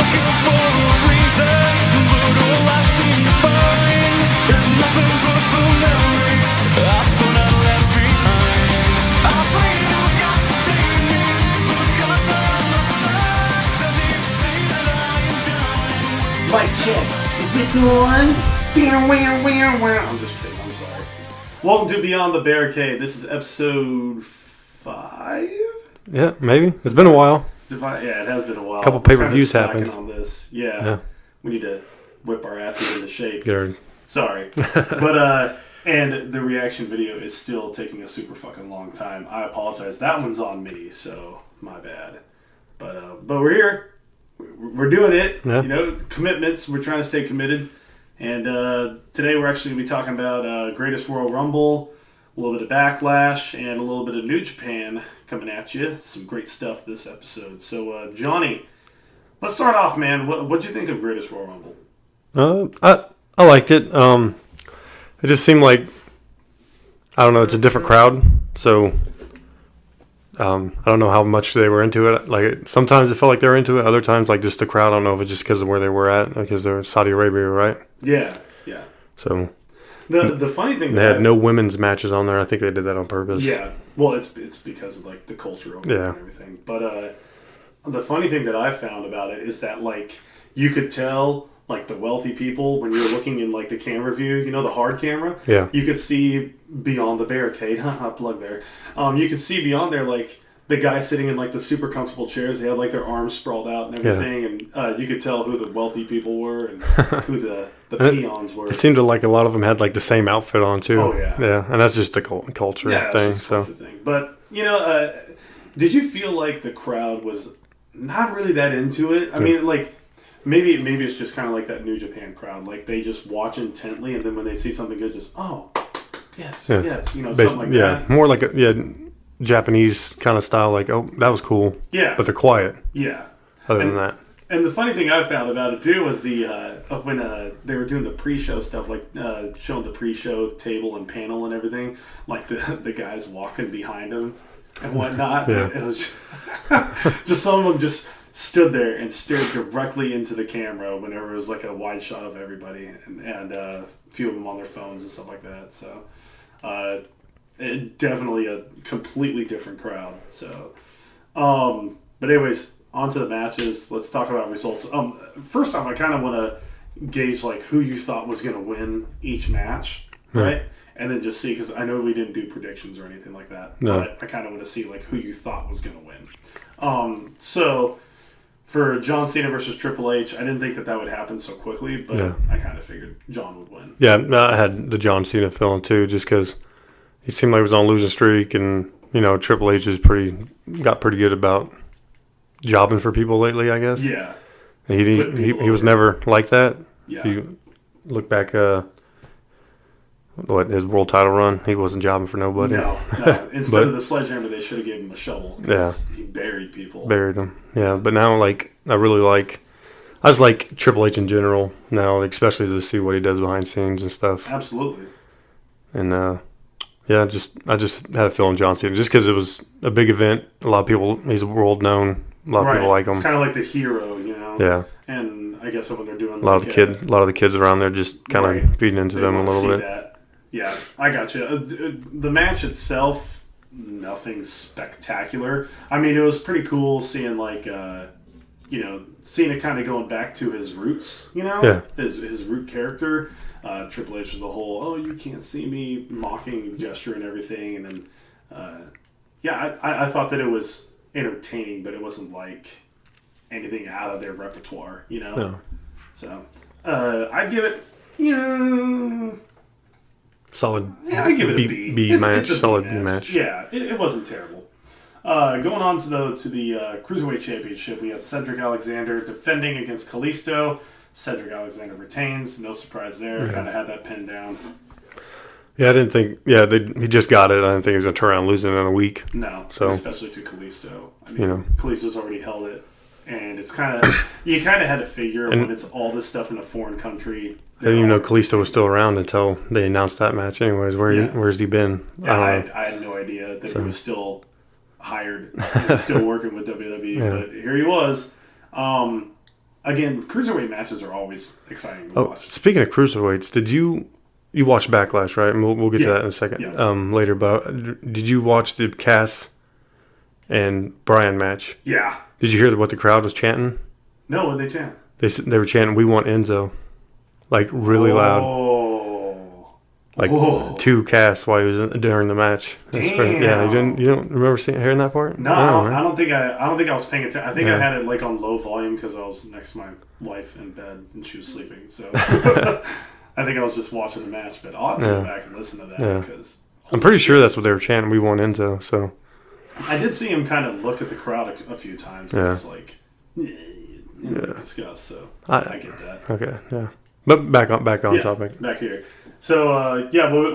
looking for a reason, but all I seem to find is nothing but the memories I thought I left behind. I pray you got to save me, but God's on my side. Does he see that I am John? Mic check. Is this on? I'm just kidding. I'm sorry. Welcome to Beyond the Barricade. This is episode 5? Yeah, maybe. It's been a while. Yeah, it has been a while. A couple pay-per-views happened. On this. Yeah. We need to whip our asses into shape. Good. Sorry. But, and the reaction video is still taking a super fucking long time. I apologize. That one's on me, so my bad. But we're here. We're doing it. Yeah. You know, commitments. We're trying to stay committed. And today we're actually going to be talking about Greatest Royal Rumble, a little bit of Backlash, and a little bit of New Japan coming at you. Some great stuff this episode. So, Johnny, let's start off, man. What'd you think of Greatest Royal Rumble? I liked it. It just seemed like, I don't know, it's a different crowd. So, I don't know how much they were into it. Like, sometimes it felt like they were into it. Other times, like, just the crowd. I don't know if it's just because of where they were at, because they're in Saudi Arabia, right? Yeah. So the funny thing they had no women's matches on there. I think they did that on purpose. Yeah. Well, it's because of like the culture over there and everything. But the funny thing that I found about it is that like you could tell like the wealthy people when you're looking in like the camera view, you know, the hard camera. Yeah. You could see beyond the barricade. Plug there. You could see beyond there like the guys sitting in like the super comfortable chairs. They had like their arms sprawled out and everything, and you could tell who the wealthy people were and who the peons were. It seemed like a lot of them had like the same outfit on too. Oh yeah, yeah, and that's just a culture thing. So, thing. But you know, did you feel like the crowd was not really that into it? I mean, like maybe it's just kind of like that New Japan crowd. Like they just watch intently, and then when they see something good, just yes, you know, something like that. Yeah, more like Japanese kind of style, like, oh, that was cool. Yeah. But they're quiet. Yeah. Other than that. And the funny thing I found about it, too, was when they were doing the pre-show stuff, like showing the pre-show table and panel and everything, like the guys walking behind them and whatnot. Yeah. It was just some of them just stood there and stared directly into the camera whenever it was like a wide shot of everybody and a few of them on their phones and stuff like that. So, definitely a completely different crowd. So, but anyways, on to the matches. Let's talk about results. First off, I kind of want to gauge like who you thought was going to win each match, right? And then just see, because I know we didn't do predictions or anything like that, but I kind of want to see like who you thought was going to win. So for John Cena versus Triple H, I didn't think that would happen so quickly, but I kind of figured John would win. Yeah, I had the John Cena feeling too, just because he seemed like he was on a losing streak, and you know Triple H is got pretty good about jobbing for people lately, I guess. Yeah, he was never like that. Yeah. If you look back, his world title run, he wasn't jobbing for nobody. No. Instead of the sledgehammer, they should have gave him a shovel. Yeah, he buried people. Buried them. Yeah, but now like I just like Triple H in general now, especially to see what he does behind scenes and stuff. Absolutely. And I just had a feeling John Cena, just because it was a big event. A lot of people, he's world known. A lot of people like him. It's kind of like the hero, you know. Yeah. And I guess when they're doing a lot of the kids around there, just kind of feeding into them a little bit. That. Yeah, I got you. The match itself, nothing spectacular. I mean, it was pretty cool seeing like Cena kind of going back to his roots, you know, his root character. Triple H was the whole, oh, you can't see me mocking gesture and everything. And then, I thought that it was entertaining, but it wasn't like anything out of their repertoire, you know? No. So, I'd give it, solid. Yeah, I'd give it a B. B match. Solid B B match. Yeah, it wasn't terrible. Going on to the Cruiserweight Championship, we had Cedric Alexander defending against Kalisto. Cedric Alexander retains. No surprise there. Yeah. Kind of had that pinned down. Yeah, I didn't think... Yeah, he just got it. I didn't think he was going to turn around losing in a week. No, so, especially to Kalisto. I mean, Kalisto's already held it. And it's kind of... You kind of had to figure when it's all this stuff in a foreign country... I didn't even know Kalisto was still around until they announced that match anyways. Where's he been? I had no idea that he was still hired and still working with WWE. But here he was. again, cruiserweight matches are always exciting to watch. Speaking of cruiserweights, did you watched Backlash, right? And we'll get to that in a second later. But did you watch the Cass and Bryan match? Yeah. Did you hear what the crowd was chanting? No, what did they chant? They were chanting, "We want Enzo," like really loud. Like to Cass while he was during the match. That's Damn. Yeah, you don't remember hearing that part? No, I don't think I was paying attention. I think I had it like on low volume because I was next to my wife in bed and she was sleeping. So I think I was just watching the match. But I'll have to go back and listen to that because I'm pretty sure that's what they were chanting. We want Enzo. So I did see him kind of look at the crowd a few times. And it's like discuss. So I get that. Okay, yeah. But back on topic. Back here. So,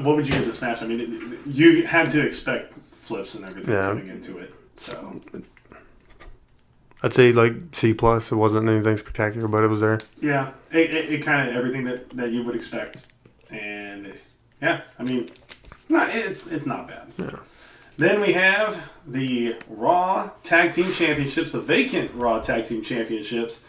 what would you give this match? I mean, you had to expect flips and everything coming into it. So I'd say like C+. It wasn't anything spectacular, but it was there. Yeah, it kind of everything that you would expect. And, I mean, it's not bad. Yeah. Then we have the Raw Tag Team Championships, the vacant Raw Tag Team Championships.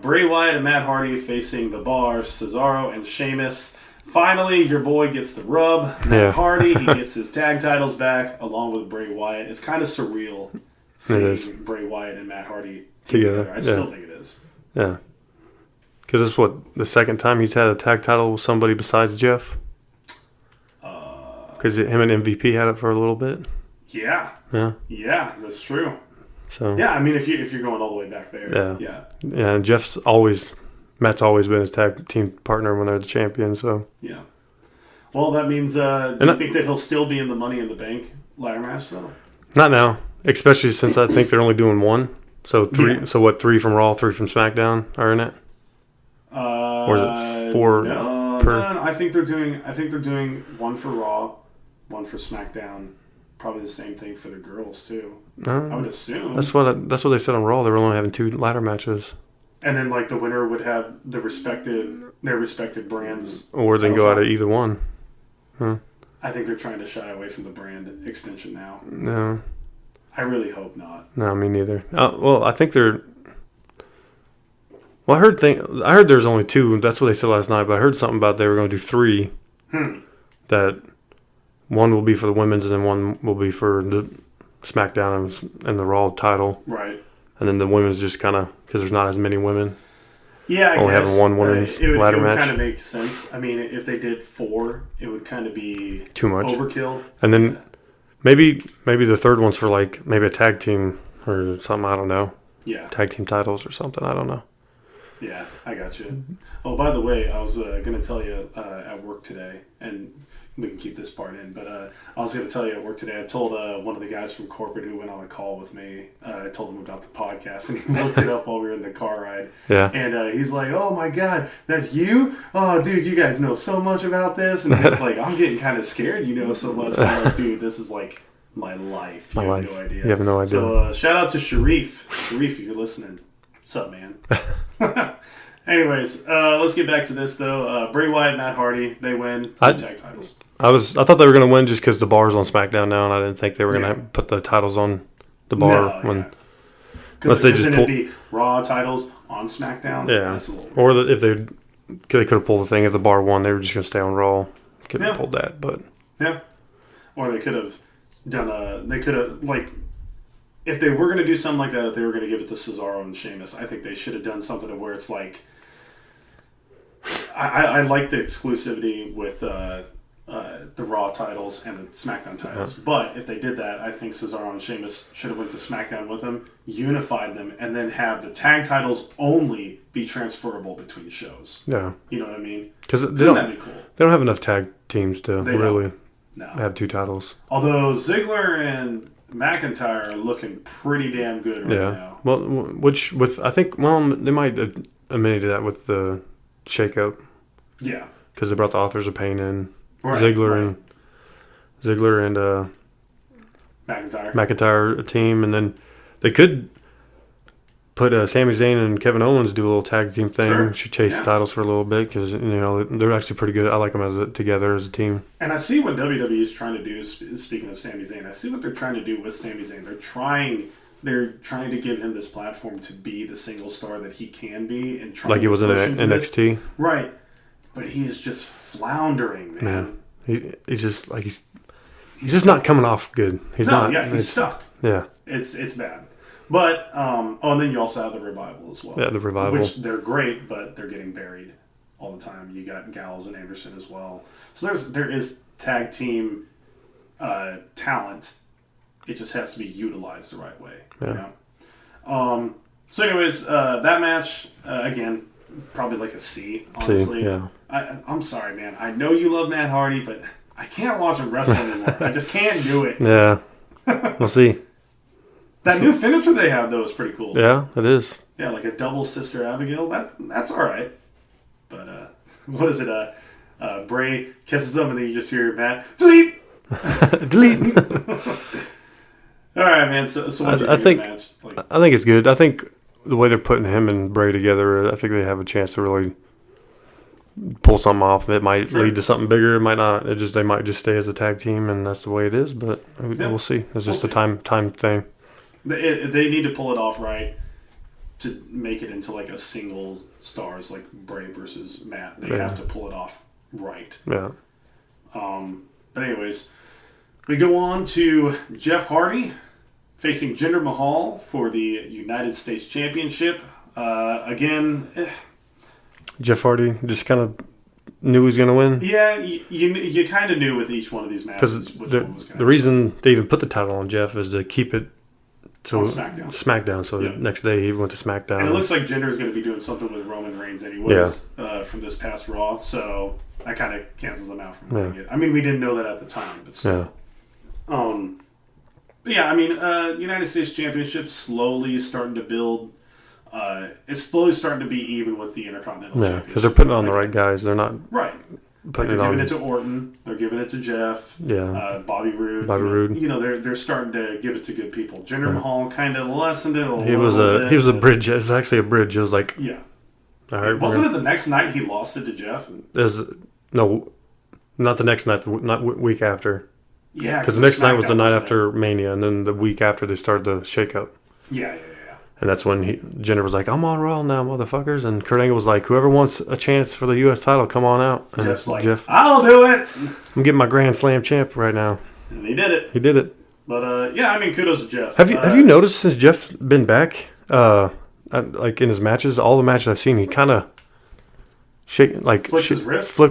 Bray Wyatt and Matt Hardy facing the Bar, Cesaro and Sheamus. Finally, your boy gets the rub. Matt Hardy, he gets his tag titles back along with Bray Wyatt. It's kind of surreal seeing Bray Wyatt and Matt Hardy together. I still think it is. Yeah. Because it's the second time he's had a tag title with somebody besides Jeff? Because him and MVP had it for a little bit. Yeah. Yeah. Yeah, that's true. So yeah, I mean, if you're going all the way back there. Yeah. And Matt's always been his tag team partner when they're the champion, so. Yeah. Well, that means, do you think that he'll still be in the Money in the Bank ladder match, though? Not now. Especially since I think they're only doing one. So three from Raw, 3 from SmackDown are in it? Or is it 4 per? No, I think they're doing one for Raw, one for SmackDown. Probably the same thing for the girls, too. I would assume. That's what they said on Raw. They were only having 2 ladder matches. And then, like, the winner would have their respected brands. Or they can go out of either one. Huh. I think they're trying to shy away from the brand extension now. No. I really hope not. No, me neither. Well, I think they're... Well, I heard there's only 2. That's what they said last night. But I heard something about they were going to do 3. That one will be for the women's and then one will be for the SmackDown and the Raw title. Right. And then the women's just kind of, because there's not as many women. Yeah, I only guess. Having one women's ladder match. It would kind of make sense. I mean, if they did 4, it would kind of be too much overkill. And then maybe the third one's for like maybe a tag team or something. I don't know. Yeah. Tag team titles or something. I don't know. Yeah, I got you. Oh, by the way, I was going to tell you at work today, and we can keep this part in, but I was going to tell you at work today, I told one of the guys from corporate who went on a call with me, I told him about the podcast, and he looked it up while we were in the car ride. Yeah. And he's like, oh my God, that's you? Oh, dude, you guys know so much about this. And it's like, I'm getting kind of scared you know so much. I'm like, dude, this is like my life. You have no idea. You have no idea. So shout out to Sharif. Sharif, if you're listening. What's up, man? Anyways, let's get back to this, though. Bray Wyatt, Matt Hardy, they win tag titles. I thought they were going to win just because the Bar's on SmackDown now, and I didn't think they were going to put the titles on the Bar unless they just it'd be Raw titles on SmackDown. Yeah, or if they could have pulled the thing if the Bar won, they were just going to stay on Raw. Could have pulled that, but or they could have done They could have like. If they were going to do something like that, if they were going to give it to Cesaro and Sheamus, I think they should have done something where it's like... I like the exclusivity with the Raw titles and the SmackDown titles. But if they did that, I think Cesaro and Sheamus should have went to SmackDown with them, unified them, and then have the tag titles only be transferable between shows. Yeah. You know what I mean? Because that'd be cool. They don't have enough tag teams to really have 2 titles. Although Ziggler and McIntyre are looking pretty damn good right now. Well, they might amend to that with the shakeup. Yeah. Because they brought the Authors of Pain in. Right, Ziggler and McIntyre a team, and then they could put Sami Zayn and Kevin Owens do a little tag team thing. Should chase titles for a little bit because they're actually pretty good. I like them together as a team. And I see what WWE is trying to do. Speaking of Sami Zayn, I see what they're trying to do with Sami Zayn. They're trying they're trying to give him this platform to be the single star that he can be, and trying Like he was in push him to this. NXT. Right. But he is just floundering, man. He's just like he's just not coming off good. He's not. Yeah, he's stuck. Yeah. It's bad. But and then you also have the Revival as well. Yeah, the Revival. Which they're great, but they're getting buried all the time. You got Gallows and Anderson as well. So there is tag team talent. It just has to be utilized the right way. Yeah. You know? So anyways, that match again, probably like a C, honestly. C, yeah. I'm sorry, man. I know you love Matt Hardy, but I can't watch him wrestle anymore. I just can't do it. Yeah. We'll see. That new finisher they have, though, is pretty cool. Yeah, it is. Yeah, like a double Sister Abigail. That's all right. But what is it? Bray kisses them, and then you just hear Matt delete. Delete. All right, man. So what do you think of the match? Like, I think it's good. I think the way they're putting him and Bray together, I think they have a chance to really pull something off. It might lead to something bigger. It might not. They might just stay as a tag team, and that's the way it is. But we'll see. It's just a time thing. They need to pull it off right to make it into like a single stars, like Bray versus Matt. They have to pull it off right. Yeah. But anyways, we go on to Jeff Hardy facing Jinder Mahal for the United States Championship. Again, Jeff Hardy just kind of knew he was going to win. Yeah, you kind of knew with each one of these matches Because which one was going the reason they even put the title on Jeff is to keep it to SmackDown. So the next day he went to SmackDown. And it looks like Jinder's going to be doing something with Roman Reigns anyways from this past Raw, so that kind of cancels them out from doing it. I mean, we didn't know that at the time, but still. But yeah, I mean, United States Championship slowly starting to build. It's slowly starting to be even with the Intercontinental Championship. Because they're putting it on the right guys. They're not putting it on. They're giving it to Orton. They're giving it to Jeff. Bobby Roode. Roode. You know, they're starting to give it to good people. Jinder Mahal kind of lessened it a little bit. He was a bridge. It was actually a bridge. It was like all right. Wasn't it the next night he lost it to Jeff? No, not the next night. Not week after. Yeah, because the next night was the night after Mania, and then the week after they started the shakeup. Yeah. And that's when Jinder was like, "I'm on Raw now, motherfuckers." And Kurt Angle was like, "Whoever wants a chance for the U.S. title, come on out." And Jeff's like, "I'll do it. I'm getting my Grand Slam champ right now." And he did it. But I mean, kudos to Jeff. Have you noticed since Jeff's been back, like in his matches, all the matches I've seen, he kind of flicks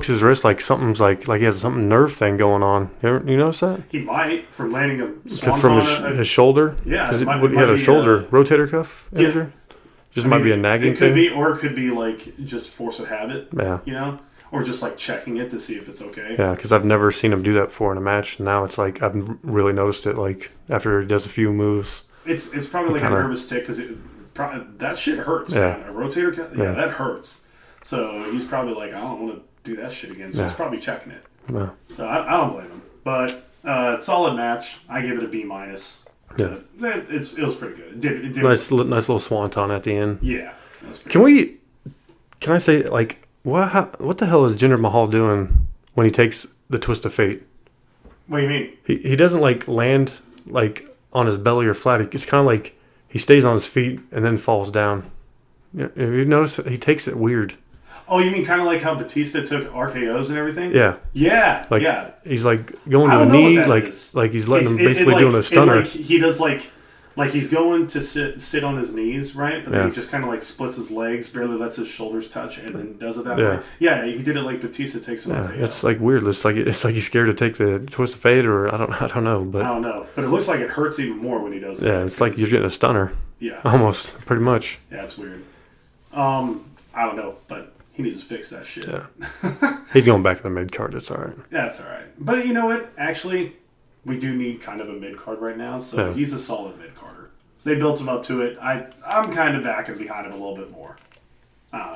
his wrist like something's like he has something nerve thing going on. You notice that? He might from landing a swanton from his shoulder. Yeah, because he had a shoulder rotator cuff injury. Just might be a nagging thing. Or it could be like just force of habit. Yeah, you know, or just like checking it to see if it's okay. Yeah, because I've never seen him do that before in a match. Now it's like I've really noticed it. Like after he does a few moves, it's probably like a nervous tick because that shit hurts. Man. A rotator cuff, that hurts. So he's probably like, I don't want to do that shit again. So he's probably checking it. Yeah. So I don't blame him. But solid match. I give it a B-. Yeah. It was pretty good. It did nice little swanton at the end. Yeah. Can I say, like, what the hell is Jinder Mahal doing when he takes the twist of fate? What do you mean? He doesn't, like, land, like, on his belly or flat. It's kind of like he stays on his feet and then falls down. Have you noticed he takes it weird? Oh, you mean kind of like how Batista took RKO's and everything? Yeah. He's like going to a knee, like he's letting him basically doing a stunner. He does like he's going to sit on his knees, right? But then he just kind of like splits his legs, barely lets his shoulders touch, and then does it that way. Yeah, he did it like Batista takes an RKO. It's like weird. It's like he's scared to take the twist of fate, or I don't know. But I don't know. But it looks like it hurts even more when he does it. Yeah, it's like you're getting a stunner. Yeah. Almost, pretty much. Yeah, it's weird. I don't know, but he needs to fix that shit. Yeah. He's going back to the mid card. It's all right. That's all right. But you know what? Actually, we do need kind of a mid card right now, so he's a solid mid carder. They built him up to it. I'm kind of backing behind him a little bit more. I don't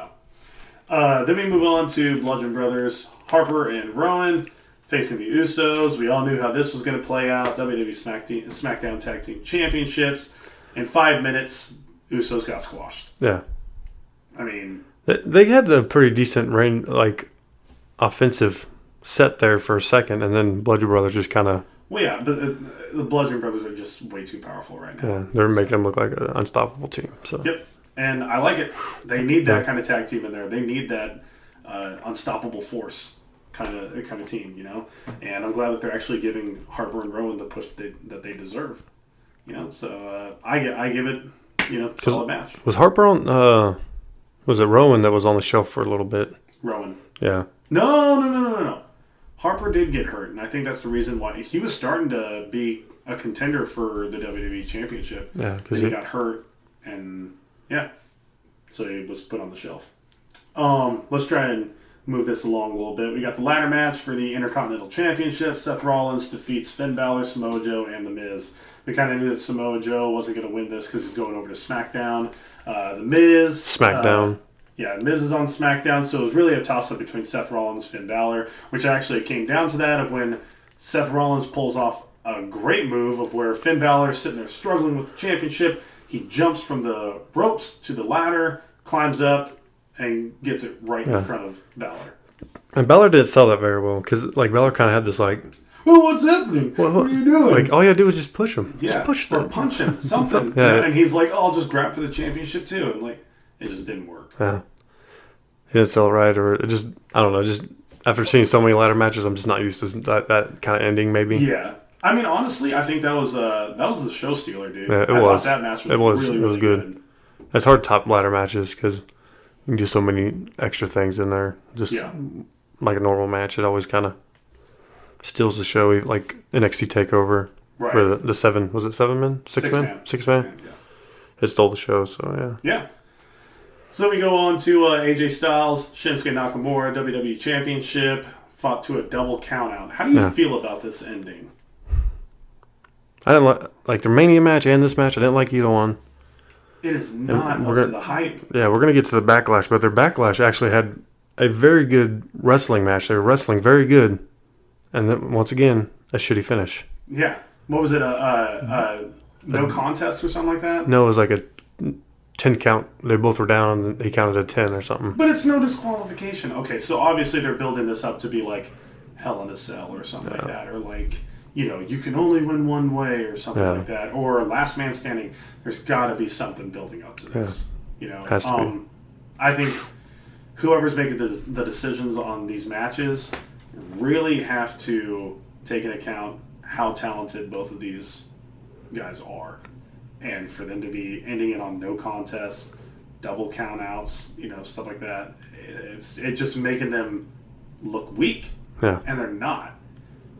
know. Then we move on to Bludgeon Brothers, Harper and Rowan facing the Usos. We all knew how this was going to play out. WWE SmackDown Tag Team Championships. In 5 minutes, Usos got squashed. Yeah. I mean, they had a pretty decent offensive set there for a second, and then Bludgeon Brothers just kind of Well, yeah, but the Bludgeon Brothers are just way too powerful right now. Yeah, they're making them look like an unstoppable team. So. Yep, and I like it. They need that kind of tag team in there. They need that unstoppable force kind of team, you know. And I'm glad that they're actually giving Harper and Rowan the push that they deserve, you know. So I give it, you know, solid match. Was Harper on? Was it Rowan that was on the shelf for a little bit? Rowan. Yeah. No. Harper did get hurt, and I think that's the reason why he was starting to be a contender for the WWE Championship. Yeah, because he got hurt, and so he was put on the shelf. Let's try and move this along a little bit. We got the ladder match for the Intercontinental Championship. Seth Rollins defeats Finn Balor, Samoa Joe, and The Miz. We kind of knew that Samoa Joe wasn't going to win this because he's going over to SmackDown. The Miz... SmackDown. Miz is on SmackDown, so it was really a toss-up between Seth Rollins and Finn Balor, which actually came down to that of when Seth Rollins pulls off a great move of where Finn Balor is sitting there struggling with the championship. He jumps from the ropes to the ladder, climbs up, and gets it right in front of Balor. And Balor didn't sell that very well, because like Balor kind of had this like... Oh, what's happening? What are you doing? Like, all you gotta do is just push him. Yeah, just push or them. punch him, something. Yeah. And he's like, I'll just grab for the championship too. And like, it just didn't work. Yeah. He didn't sell it right, or it just, I don't know, just after seeing so many ladder matches, I'm just not used to that kind of ending, maybe. Yeah. I mean, honestly, I think that was the show stealer, dude. Yeah, I thought that match was really good. It's hard to top ladder matches because you can do so many extra things in there. Just like a normal match, it always kind of steals the show. Like NXT TakeOver, right? Where the 7, was it 7 men? 6 men? 6 men? Yeah. It stole the show, so yeah. Yeah. So we go on to AJ Styles, Shinsuke Nakamura, WWE Championship, fought to a double countout. How do you feel about this ending? I didn't like their Mania match and this match. I didn't like either one. It is not up to the hype. Yeah, we're going to get to the Backlash, but their Backlash actually had a very good wrestling match. They were wrestling very good. And then, once again, a shitty finish. Yeah. What was it? No contest or something like that? No, it was like a 10 count. They both were down and he counted a 10 or something. But it's no disqualification. Okay, so obviously they're building this up to be like Hell in a Cell or something like that. Or like, you know, you can only win one way or something like that. Or Last Man Standing. There's got to be something building up to this. You know, has to be. I think whoever's making the decisions on these matches really have to take into account how talented both of these guys are. And for them to be ending it on no contests, double countouts, you know, stuff like that, it's just making them look weak. Yeah. And they're not.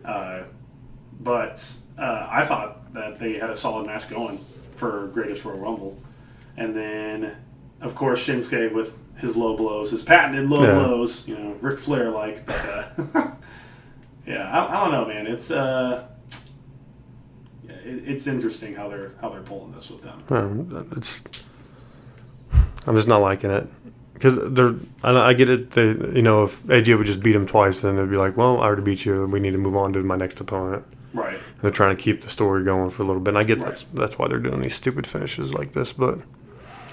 But I thought that they had a solid match going for Greatest Royal Rumble. And then, of course, Shinsuke with his low blows, his patented low blows, you know, Ric Flair-like. But, I don't know, man. It's interesting how they're pulling this with them. I'm just not liking it because I get it. They, you know, if AJ would just beat him twice, then they'd be like, "Well, I already beat you. We need to move on to my next opponent." Right. And they're trying to keep the story going for a little bit. And I get that's why they're doing these stupid finishes like this. But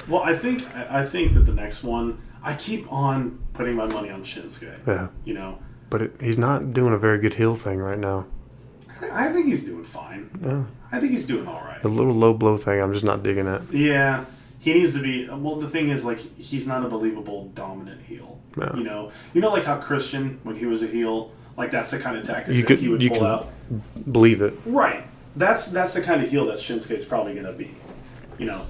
well, I think that the next one, I keep on putting my money on Shinsuke. Yeah. You know. But he's not doing a very good heel thing right now. I think he's doing fine. Yeah. I think he's doing all right. The little low blow thing, I'm just not digging it. Yeah. He needs to be... Well, the thing is, like, he's not a believable dominant heel. No. You know, like how Christian, when he was a heel, like, that's the kind of tactics that he would pull out. Believe it. Right. That's the kind of heel that Shinsuke's probably going to be. You know,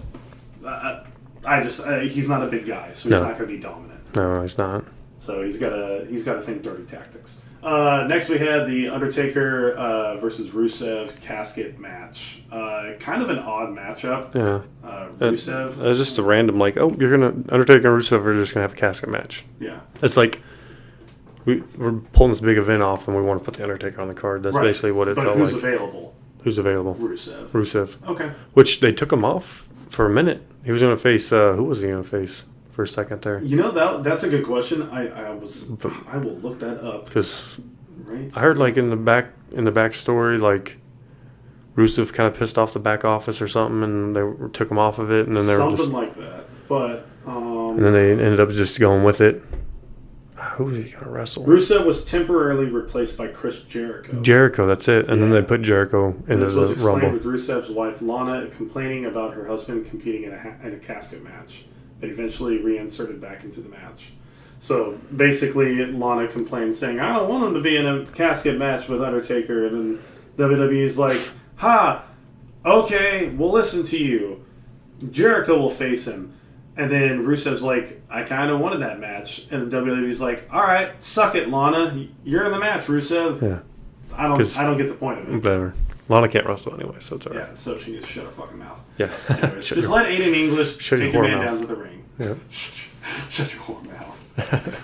he's not a big guy, so he's not going to be dominant. No, he's not. So he's got to think dirty tactics. Next we had the Undertaker versus Rusev casket match. Kind of an odd matchup. Yeah. Rusev. It's just a random, like, oh, Undertaker and Rusev are just going to have a casket match. Yeah. It's like, we're pulling this big event off and we want to put the Undertaker on the card. That's basically what it felt like. But who's available? Who's available? Rusev. Okay. Which they took him off for a minute. He was going to face, who was he going to face? For a second there. You know, that's a good question. I will look that up. Because I heard like in the backstory, like Rusev kind of pissed off the back office or something, and they took him off of it, and then they were just like that. But and then they ended up just going with it. who was he going to wrestle? Rusev was temporarily replaced by Chris Jericho. Jericho, that's it. And then they put Jericho into This was the explained Rumble. with Rusev's wife Lana complaining about her husband competing in a casket match, but eventually reinserted back into the match. So basically, Lana complained, saying, "I don't want him to be in a casket match with Undertaker," and then WWE's like, "Ha, okay, we'll listen to you. Jericho will face him." And then Rusev's like, "I kind of wanted that match," and the WWE's like, "All right, suck it, Lana. You're in the match, Rusev." Yeah. I don't get the point of it. Whatever. Lana can't wrestle anyway, so it's all right. Yeah, so she needs to shut her fucking mouth. Yeah. Anyways, just let Aiden English shut take your your whore man mouth. down to the ring. Yeah. Shut your whore mouth.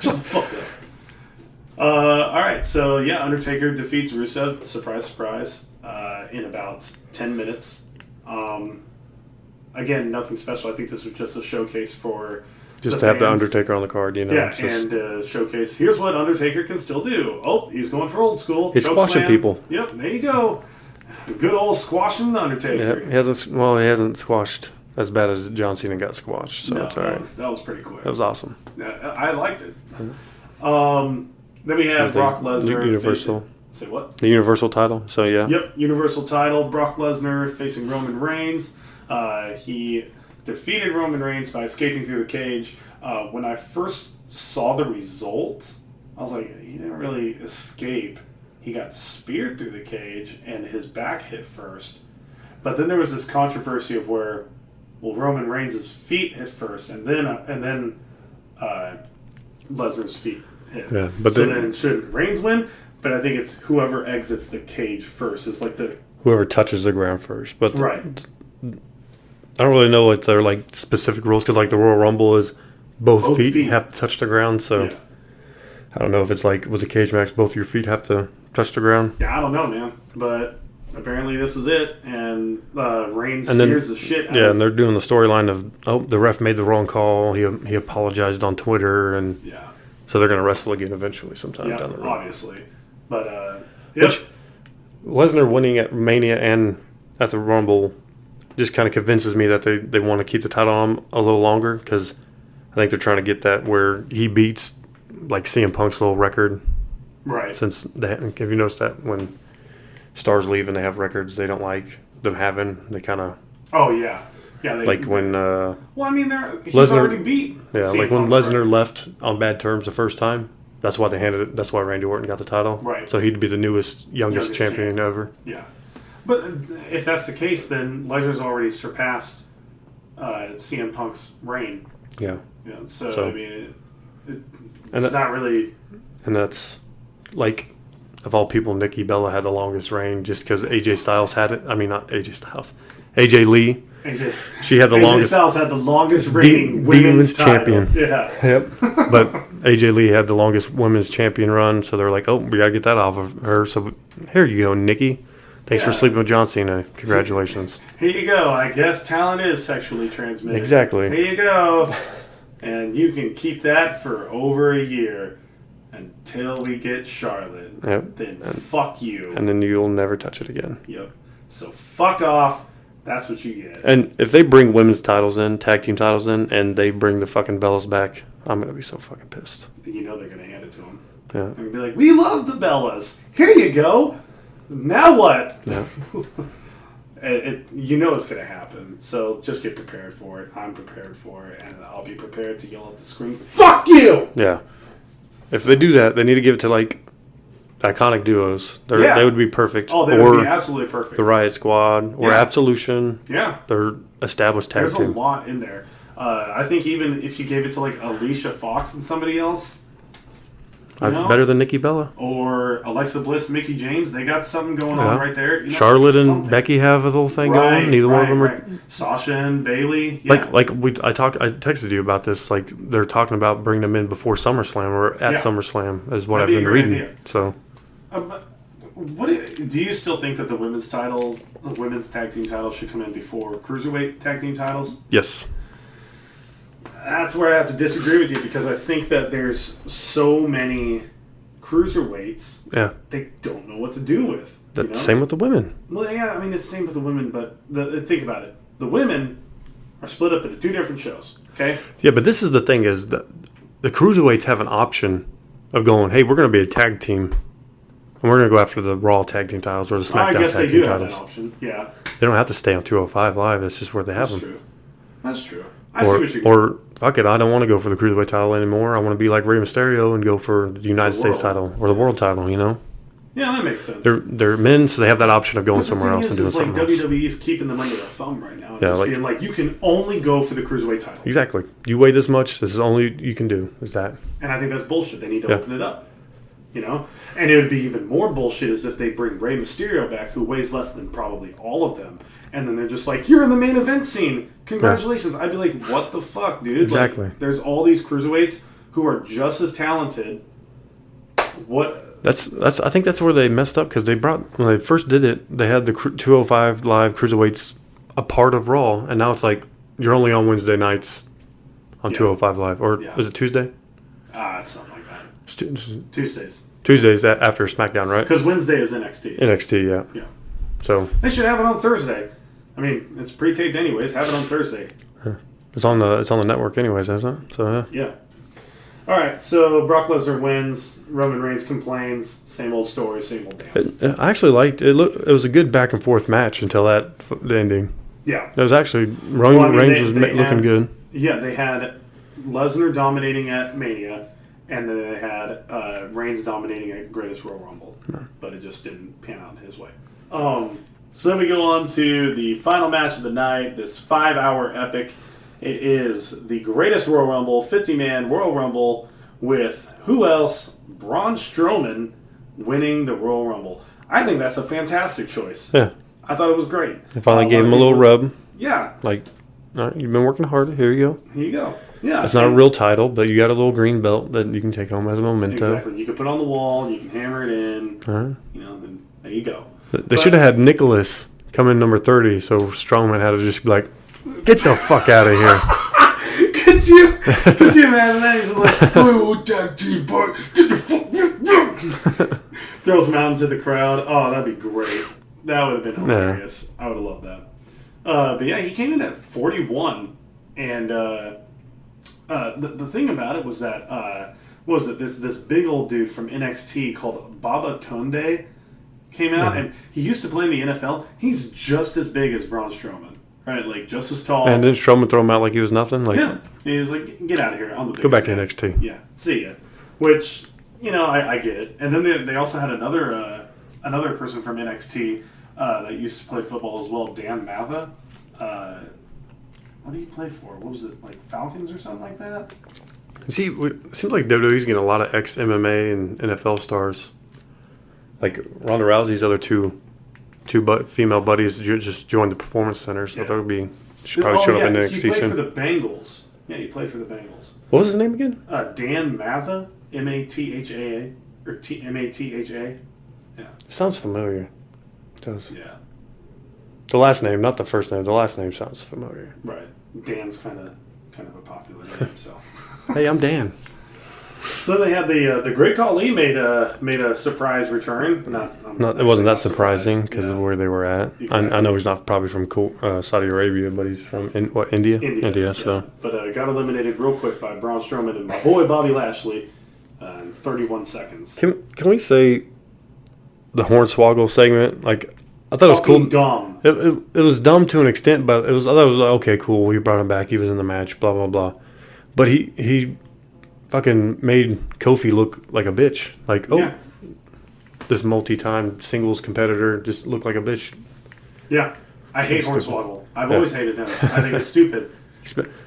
Shut the fuck up. All right, so yeah, Undertaker defeats Rusev. Surprise, surprise. In about 10 minutes. Again, nothing special. I think this was just a showcase for Just the to have the fans. Undertaker on the card, you know. Yeah, it's just, and showcase. Here's what Undertaker can still do. Oh, he's going for old school. He's Choke squashing slam. people. Yep, there you go. Good old squashing the Undertaker. yeah, he hasn't squashed as bad as John Cena got squashed, so No, it's all right. that was pretty quick. That was awesome. I liked it. Then we have Brock Lesnar. Universal. Say what? The Universal title, so yeah. Yep, Universal title. Brock Lesnar facing Roman Reigns. He defeated Roman Reigns by escaping through the cage. When I first saw the result, I was like, he didn't really escape. He got speared through the cage, and his back hit first. But then there was this controversy of where, well, Roman Reigns' feet hit first, and then Lesnar's feet hit. Yeah, but so then- then should Reigns win? But I think it's whoever exits the cage first. It's like the Whoever touches the ground first. But right. I don't really know what their like specific rules, because like the Royal Rumble is both feet have to touch the ground, so Yeah. I don't know if it's like with the cage match, both your feet have to touch the ground. Yeah, I don't know, man. But apparently this was it, and Reigns And then- spears the shit out Yeah, of and they're doing the storyline of the ref made the wrong call. He apologized on Twitter, and yeah, so they're going to wrestle again eventually sometime down the road. obviously. But yep. Which Lesnar winning at Mania and at the Rumble just kind of convinces me that they want to keep the title on a little longer, because I think they're trying to get that where he beats like CM Punk's little record. right. Since have you noticed that when stars leave and they have records they don't like them having, they kind of Oh yeah, yeah. They, like when well, I mean, he's Lesnar- already beat. yeah, CM like when Punk's Lesnar record. left on bad terms the first time. That's why they handed it. That's why Randy Orton got the title. Right. So he'd be the youngest Youngest champion ever. Yeah, but if that's the case, then Lesnar's already surpassed CM Punk's reign. Yeah. You know, so So- I mean, And it's that- not really. And that's like, of all people, Nikki Bella had the longest reign just because AJ Styles had it. I mean, not AJ Styles. AJ Lee. AJ, She had the AJ longest. Styles had the longest reigning Demons women's title. champion. Yeah. Yep. But AJ Lee had the longest women's champion run, so they're like, oh, we got to get that off of her. So here you go, Nikki. Thanks for Yeah. sleeping with John Cena. Congratulations. Here you go. I guess talent is sexually transmitted. Exactly. Here you go. And you can keep that for over a year until we get Charlotte. Yep. Then fuck you. And then you'll never touch it again. Yep. So fuck off. That's what you get. And if they bring women's titles in, tag team titles in, and they bring the fucking Bellas back, I'm going to be so fucking pissed. You know they're going to hand it to them. Yeah. They're going to be like, we love the Bellas. Here you go. Now what? Yeah. You know it's going to happen. So just get prepared for it. I'm prepared for it. And I'll be prepared to yell at the screen, fuck you! Yeah. If they do that, they need to give it to, like, iconic duos. Yeah. They would be perfect. Oh, they or would be absolutely perfect. the Riot Squad, or Yeah. Absolution. Yeah. They're established tag There's a team. lot in there. I think even if you gave it to like Alicia Fox and somebody else, you know, Better than Nikki Bella. or Alexa Bliss, Mickey James, they got something going on right there. You know, Charlotte and something. Becky have a little thing Right, going. Neither one of them are right. Sasha and Bailey. Yeah. I texted you about this. Like they're talking about bringing them in before SummerSlam or at Yeah. SummerSlam is what That'd be I've a been great reading. idea. So do you still think that the women's tag team titles should come in before cruiserweight tag team titles? yes, That's where I have to disagree with you, because I think that there's so many cruiserweights yeah. they don't know what to do with. That's you know? same with the women. Well, yeah, I mean, it's the same with the women, but think about it. The women are split up into two different shows, okay? Yeah, but this is the thing: is that the cruiserweights have an option of going, hey, we're going to be a tag team. And we're going to go after the Raw tag team titles or the SmackDown I guess tag they team do have titles. that option. Yeah, They don't have to stay on 205 Live. That's just where they have that's them. true. That's true. I see what you're Or fuck it, I don't want to go for the Cruiserweight title anymore. I want to be like Rey Mysterio and go for the United States title or the world title, you know? Yeah, that makes sense. They're men, so they have that option of going But the somewhere thing else and doing is something like else. WWE's keeping them under their thumb right now. Yeah, Just like- being like, you can only go for the Cruiserweight title. Exactly. You weigh this much, this is only you can do, is that. And I think that's bullshit. They need to Yeah. open it up. You know? And it would be even more bullshit is if they bring Rey Mysterio back, who weighs less than probably all of them. And then they're just like, you're in the main event scene. Congratulations. I'd be like, what the fuck, dude? Exactly. Like, there's all these cruiserweights who are just as talented. What? That's. I think that's where they messed up because when they first did it, they had the 205 Live Cruiserweights a part of Raw, and now it's like you're only on Wednesday nights on 205 Live. Or is it Tuesday? It's something like that. Tuesdays. Tuesdays after SmackDown, right? Because Wednesday is NXT. NXT, yeah. Yeah. So They should have it on Thursday. I mean, it's pre-taped anyways. Have it on Thursday. it's on the network anyways, isn't it? So yeah. Yeah. All right. So Brock Lesnar wins. Roman Reigns complains. Same old story. Same old dance. I actually liked it. It was a good back and forth match until the ending. Yeah. It was actually Roman Reigns was looking good. Yeah, they had Lesnar dominating at Mania, and then they had Reigns dominating at Greatest Royal Rumble, but it just didn't pan out his way. So then we go on to the final match of the night, this 5-hour epic. It is the Greatest Royal Rumble, 50-man Royal Rumble, with who else? Braun Strowman winning the Royal Rumble. I think that's a fantastic choice. Yeah. I thought it was great. They finally gave him a little rub. Yeah. Like, all right, you've been working hard. Here you go. Here you go. Yeah. It's not a real title, but you got a little green belt that you can take home as a memento. Exactly. You can put on the wall, you can hammer it in, All right. you know, and there you go. They should have had Nicholas come in number 30, so Strowman had to just be like, get the fuck out of here. Could you imagine that? He's like, oh, tag team, boy, get the fuck. Throws him out into the crowd. Oh, that'd be great. That would have been hilarious. I would have loved that. But yeah, he came in at 41, and the thing about it was that what was it? This big old dude from NXT called Baba Tunde came out, and he used to play in the NFL. He's just as big as Braun Strowman, right? Like just as tall. And didn't Strowman throw him out like he was nothing? Like, Yeah, he's like, get out of here. I'm the big go back guy. to NXT. Yeah, see ya. Which, you know, I get it. And then they also had another person from NXT that used to play football as well, Dan Matha. What did he play for? What was it, like Falcons or something like that? See, it seems like WWE's getting a lot of ex-MMA and NFL stars. Like Ronda Rousey's other two female buddies just joined the Performance Center, so that would be should probably show up in NXT he played soon. for the Bengals. Yeah, he played for the Bengals. What was his name again? Dan Matha, M-A-T-H-A, or M-A-T-H-A. Yeah. Sounds familiar. It does. Yeah. The last name, not the first name. The last name sounds familiar. Right. Dan's kind of a popular name, so. Hey, I'm Dan. So they had the Great Khali made a surprise return. It wasn't that surprising because of where they were at. Exactly. I know he's not probably from Saudi Arabia, but he's from India. India. So, but got eliminated real quick by Braun Strowman and my boy Bobby Lashley in 31 seconds. can we say the Hornswoggle segment? Like, I thought it was cool. Dumb. It was dumb to an extent, but I thought it was like, okay, cool. We brought him back. He was in the match. Blah blah blah. But he fucking made Kofi look like a bitch. Like, this multi-time singles competitor just looked like a bitch. Yeah, I hate Hornswoggle. I've always hated him. I think it's stupid.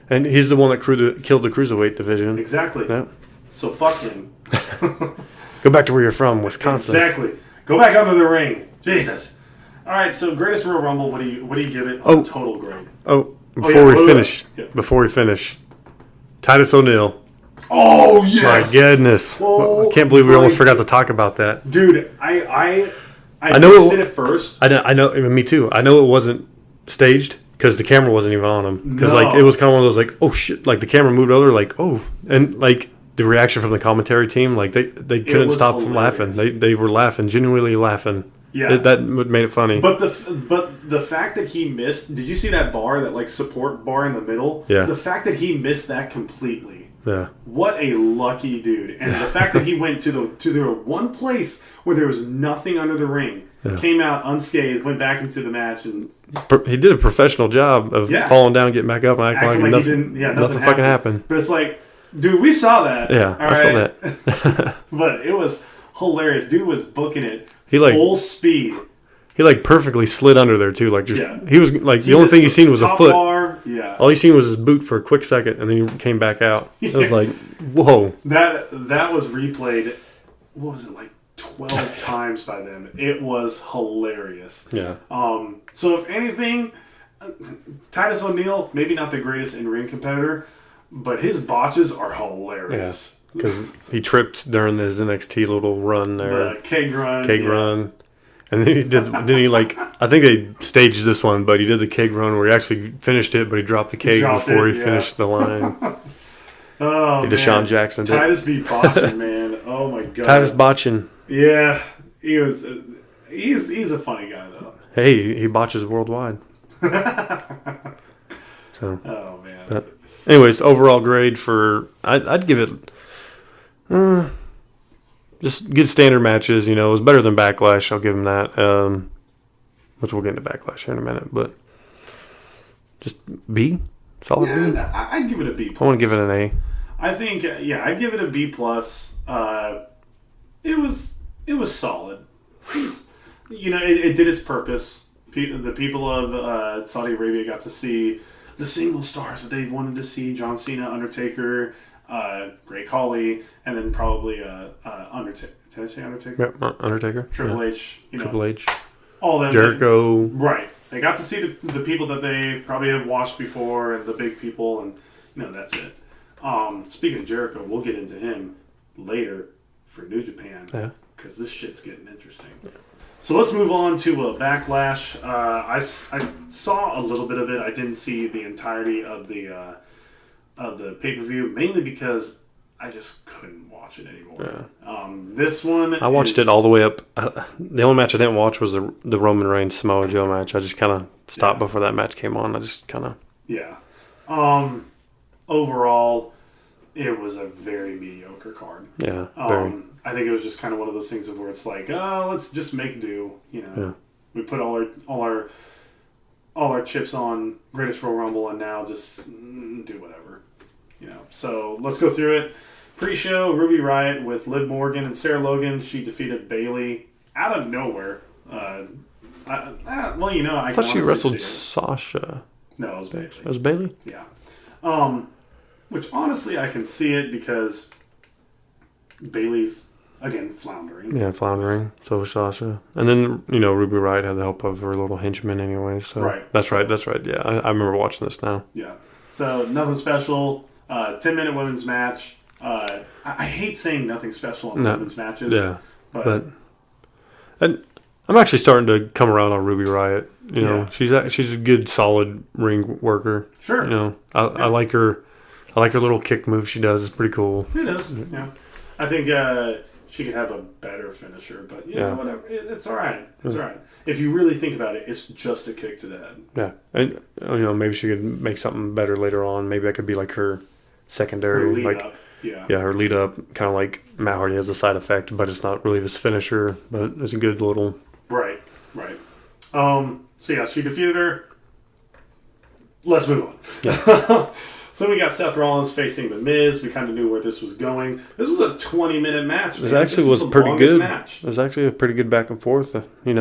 And he's the one that killed the cruiserweight division. Exactly. Yeah. So fuck him. Go back to where you're from, Wisconsin. Exactly. Go back under the ring. Jesus. All right. So greatest Royal Rumble. What do you give it on total grade? Before we finish, Titus O'Neil. Oh yes. My goodness! Oh, I can't believe we almost forgot to talk about that, dude. I know missed it at first. I know. Me too. I know it wasn't staged because the camera wasn't even on him. Because like it was kind of one of those like, oh shit! Like the camera moved over, like oh, and like the reaction from the commentary team, like they couldn't stop from laughing. They were laughing, genuinely laughing. Yeah, that made it funny. But the fact that he missed. Did you see that bar, that like support bar in the middle? Yeah. The fact that he missed that completely Yeah. What a lucky dude. And the fact that he went to the one place where there was nothing under the ring, came out unscathed, went back into the match, and he did a professional job of falling down, getting back up, and acting like nothing fucking happened. But it's like, dude, we saw that. Yeah, I saw that. But it was hilarious. Dude was booking it full speed. He perfectly slid under there too. He was the only thing he seen was a foot. Bar. Yeah. All he seen was his boot for a quick second, and then he came back out. It was like, whoa. That was replayed. What was it, like 12 times by them? It was hilarious. Yeah. So if anything, Titus O'Neil, maybe not the greatest in-ring competitor, but his botches are hilarious. Yeah. Because he tripped during his NXT little run there. The keg run. Run. And then I think they staged this one, but he did the keg run where he actually finished it, but he dropped the keg before he finished the line. Oh, Deshaun Jackson did. Titus be botching, man. Oh, my God. Titus botching. Yeah. He's a funny guy, though. Hey, he botches worldwide. So. Oh, man. But anyways, overall grade I'd give it... just good standard matches, it was better than Backlash. I'll give him that. Which we'll get into Backlash here in a minute, but just B, solid B. I'd give it a B+. I want to give it an A. I think, I'd give it a B+. It was solid. It did its purpose. The people of Saudi Arabia got to see the single stars that they wanted to see: John Cena, Undertaker, Great Khali, and then probably Undertaker. Did I say Undertaker? Yep, Undertaker. Triple H. Triple H. All them. Jericho. Right. They got to see the people that they probably have watched before, and the big people, and that's it. Speaking of Jericho, we'll get into him later for New Japan. Yeah. Because this shit's getting interesting. Yeah. So let's move on to Backlash. I saw a little bit of it. I didn't see the entirety of the pay-per-view, mainly because I just couldn't watch it anymore. Yeah. This one, I watched it all the way up. The only match I didn't watch was the Roman Reigns Samoa Joe match. I just kind of stopped before that match came on. I just kind of... Yeah. Overall, it was a very mediocre card. Yeah, very. I think it was just kind of one of those things where it's like, oh, let's just make do. We put all our chips on Greatest Royal Rumble, and now just do whatever. So let's go through it. Pre-show, Ruby Riott with Liv Morgan and Sarah Logan. She defeated Bayley out of nowhere. I thought she wrestled Sasha. No, it was Bayley. It was Bayley? Yeah. Which honestly, I can see it because Bayley's, again, floundering. Yeah, floundering. So was Sasha. And then, Ruby Riott had the help of her little henchman anyway. So right. That's right. Yeah, I remember watching this now. Yeah. So nothing special. 10-minute women's match. I hate saying nothing special in women's matches. Yeah. And I'm actually starting to come around on Ruby Riott. She's a good, solid ring worker. Sure. I like her. I like her little kick move she does. It's pretty cool. It is. Yeah. I think she could have a better finisher, but whatever. It's all right. It's all right. If you really think about it, it's just a kick to the head. Yeah. And maybe she could make something better later on. Maybe that could be like her secondary, her lead up. Yeah, her lead up, kind of like Matt Hardy has a side effect, but it's not really his finisher. But it's a good little. Right. So she defeated her. Let's move on. Yeah. So we got Seth Rollins facing The Miz. We kind of knew where this was going. This was a 20-minute match. It actually was pretty good. It was actually a pretty good back and forth. I think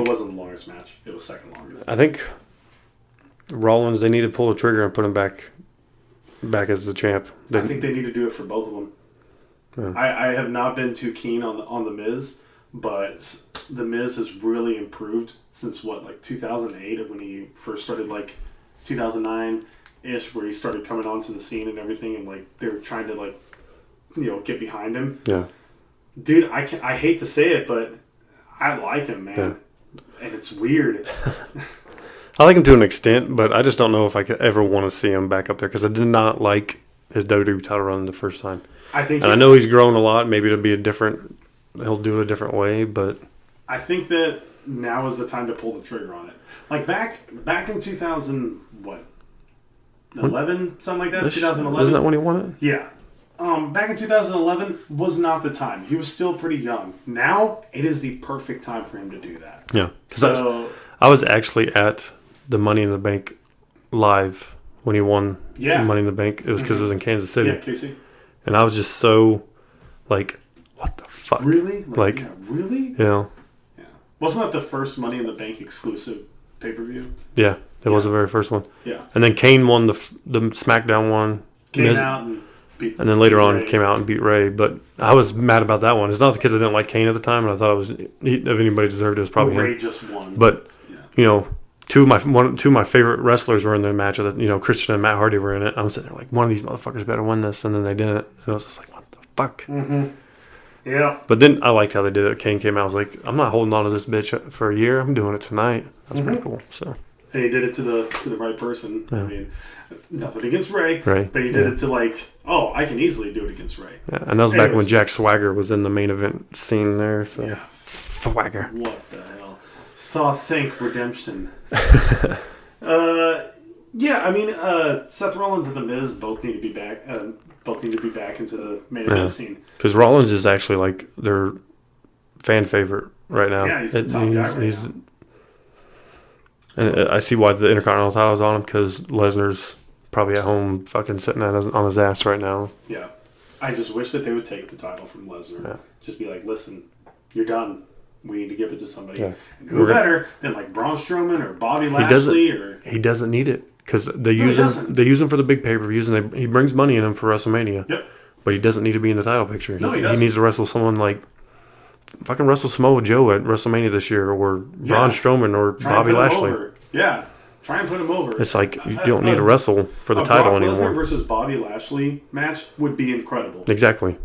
it wasn't the longest match. It was second longest. I think Rollins, they need to pull the trigger and put him back as the champ. I think they need to do it for both of them. Yeah. I have not been too keen on The Miz, but The Miz has really improved since 2008 when he first started, 2009-ish, where he started coming onto the scene and everything, and they were trying to get behind him. Yeah, dude, I hate to say it, but I like him, man, and it's weird. I like him to an extent, but I just don't know if I could ever want to see him back up there because I did not like his WWE title run the first time. I know he's grown a lot. Maybe he'll do it a different way, but I think that now is the time to pull the trigger on it. Back in 2000, 2011, something like that. 2011. Isn't that when he won it? Yeah. Back in 2011 was not the time. He was still pretty young. Now it is the perfect time for him to do that. Yeah. Because I was actually at the Money in the Bank live when he won Money in the Bank. It was because it was in Kansas City. Yeah, Casey. And I was just so like, what the fuck? Really? Like yeah, really? You know? Yeah. Wasn't that the first Money in the Bank exclusive pay-per-view? Yeah, it was the very first one. Yeah. And then Kane won the SmackDown one. Came out and then later on Ray. came out and beat Ray. But I was mad about that one. It's not because I didn't like Kane at the time, and I thought if anybody deserved it, it was probably Ray him. just won. But you know, two of my favorite wrestlers were in the match. You know, Christian and Matt Hardy were in it. I'm sitting there like, one of these motherfuckers better win this, and then they didn't. And I was just like, what the fuck? Mm-hmm. Yeah. But then I liked how they did it. Kane came out. I was like, I'm not holding on to this bitch for a year. I'm doing it tonight. That's pretty cool. So. And he did it to the right person. Yeah. I mean, nothing against Ray, right. But he did it to like, oh, I can easily do it against Ray. Yeah, and that was back when Jack Swagger was in the main event scene there. So. Yeah. Swagger. What the hell? Think Redemption. Yeah, I mean, Seth Rollins and The Miz both need to be back. Both need to be back into the main event scene. Because Rollins is actually like their fan favorite right now. Yeah, he's the top guy right now. And I see why the Intercontinental title's on him, because Lesnar's probably at home fucking sitting on his ass right now. Yeah. I just wish that they would take the title from Lesnar. Yeah. Just be like, listen, you're done. We need to give it to somebody. Yeah. And who better than like Braun Strowman or Bobby Lashley? He doesn't need it, because they use him for the big pay-per-views, and he brings money in him for WrestleMania. Yep. But he doesn't need to be in the title picture. No, he doesn't. He needs to wrestle someone like fucking wrestle Samoa Joe at WrestleMania this year, or Braun Strowman, or Bobby Lashley. Yeah, try and put him over. It's like you don't need to wrestle for the title Brock anymore. Lesnar versus Bobby Lashley match would be incredible. Exactly.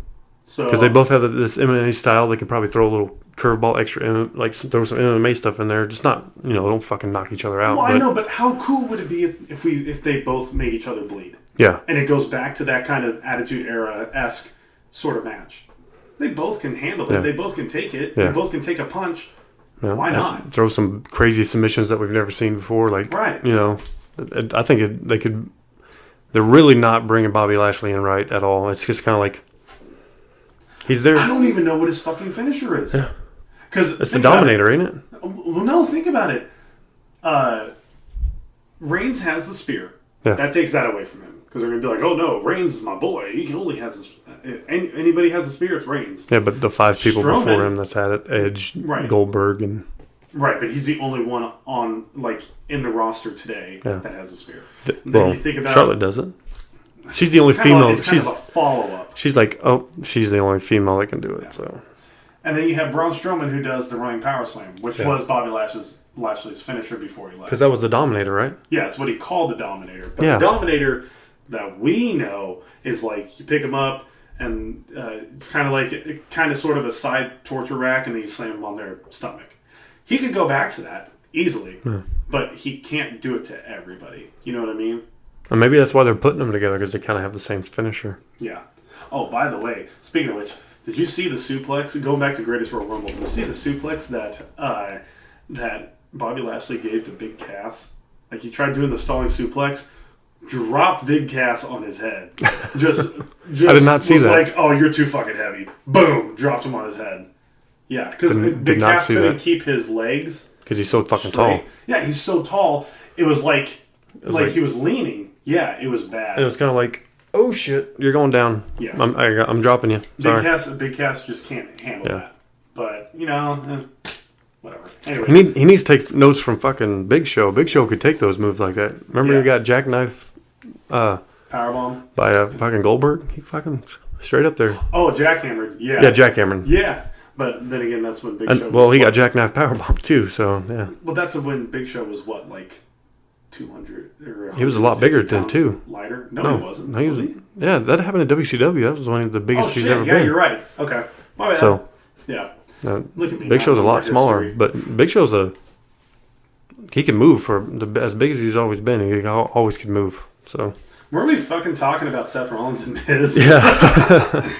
So because they both have this MMA style, they could probably throw a little curveball extra, like throw some MMA stuff in there. Just not, don't fucking knock each other out. Well, I know, but how cool would it be if they both made each other bleed? Yeah. And it goes back to that kind of Attitude Era-esque sort of match. They both can handle it. Yeah. They both can take it. Yeah. They both can take a punch. Yeah. Why not? Throw some crazy submissions that we've never seen before. Like, right. I think they could. They're really not bringing Bobby Lashley in right at all. It's just kind of like he's there. I don't even know what his fucking finisher is. Yeah. Because it's the Dominator, ain't it? Well, no, think about it. Reigns has the spear. Yeah. That takes that away from him. Because they're going to be like, oh no, Reigns is my boy. He only has his... Anybody has a spear, it's Reigns. Yeah, but the 5 people Strowman, before him that's had it, Edge, Goldberg, and... Right, but he's the only one on in the roster today that has a spear. Well, you think about Charlotte doesn't. She's the only female. It's kind of a follow-up. She's like, she's the only female that can do it. Yeah. So, and then you have Braun Strowman, who does the running power slam, which was Bobby Lashley's finisher before he left. Because that was the Dominator, right? Yeah, it's what he called the Dominator. But the Dominator that we know is like you pick him up, and it's kind of like sort of a side torture rack, and then you slam him on their stomach. He could go back to that easily, but he can't do it to everybody. You know what I mean? And maybe that's why they're putting them together, because they kind of have the same finisher. Yeah. Oh, by the way, speaking of which, did you see the suplex? Going back to Greatest Royal Rumble, did you see the suplex that Bobby Lashley gave to Big Cass? Like, he tried doing the stalling suplex, dropped Big Cass on his head. Just I did not see that. Like, oh, you're too fucking heavy. Boom, dropped him on his head. Yeah, because Big Cass couldn't keep his legs. Because he's so fucking tall. Yeah, he's so tall. It was like he was leaning. Yeah, it was bad. And it was kind of like, oh shit, you're going down. Yeah, I'm dropping you. Sorry. Big Cass just can't handle that. But whatever. Anyway, he needs to take notes from fucking Big Show. Big Show could take those moves like that. Remember he got jackknife powerbomb by fucking Goldberg. He fucking straight up there. Oh, jackhammered. Yeah. Yeah, jackhammered. Yeah. But then again, that's when Big Show... Well, he got jackknife powerbomb too, so, yeah. Well, that's when Big Show was, what, like 200 or... He was a lot bigger than, too. Lighter? No, he wasn't. No, was he? Yeah, that happened at WCW. That was one of the biggest he's ever been. Yeah, you're right. Okay. My bad. So, yeah. Look at me. Big Show's a lot smaller, but Big Show's he can move for as big as he's always been. He always can move, so... Weren't we fucking talking about Seth Rollins and Miz? Yeah.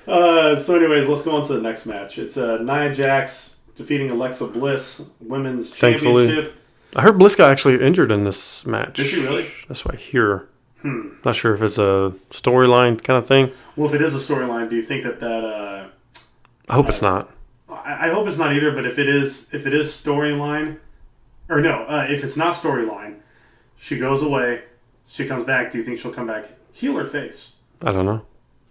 So anyways, let's go on to the next match. It's Nia Jax defeating Alexa Bliss, Women's Championship. I heard Bliss got actually injured in this match. Did she really? That's what I hear. Not sure if it's a storyline kind of thing. Well, if it is a storyline, do you think that I hope it's not. I hope it's not either. But if it is storyline, or no, if it's not storyline, she goes away, she comes back. Do you think she'll come back heel or face? I don't know,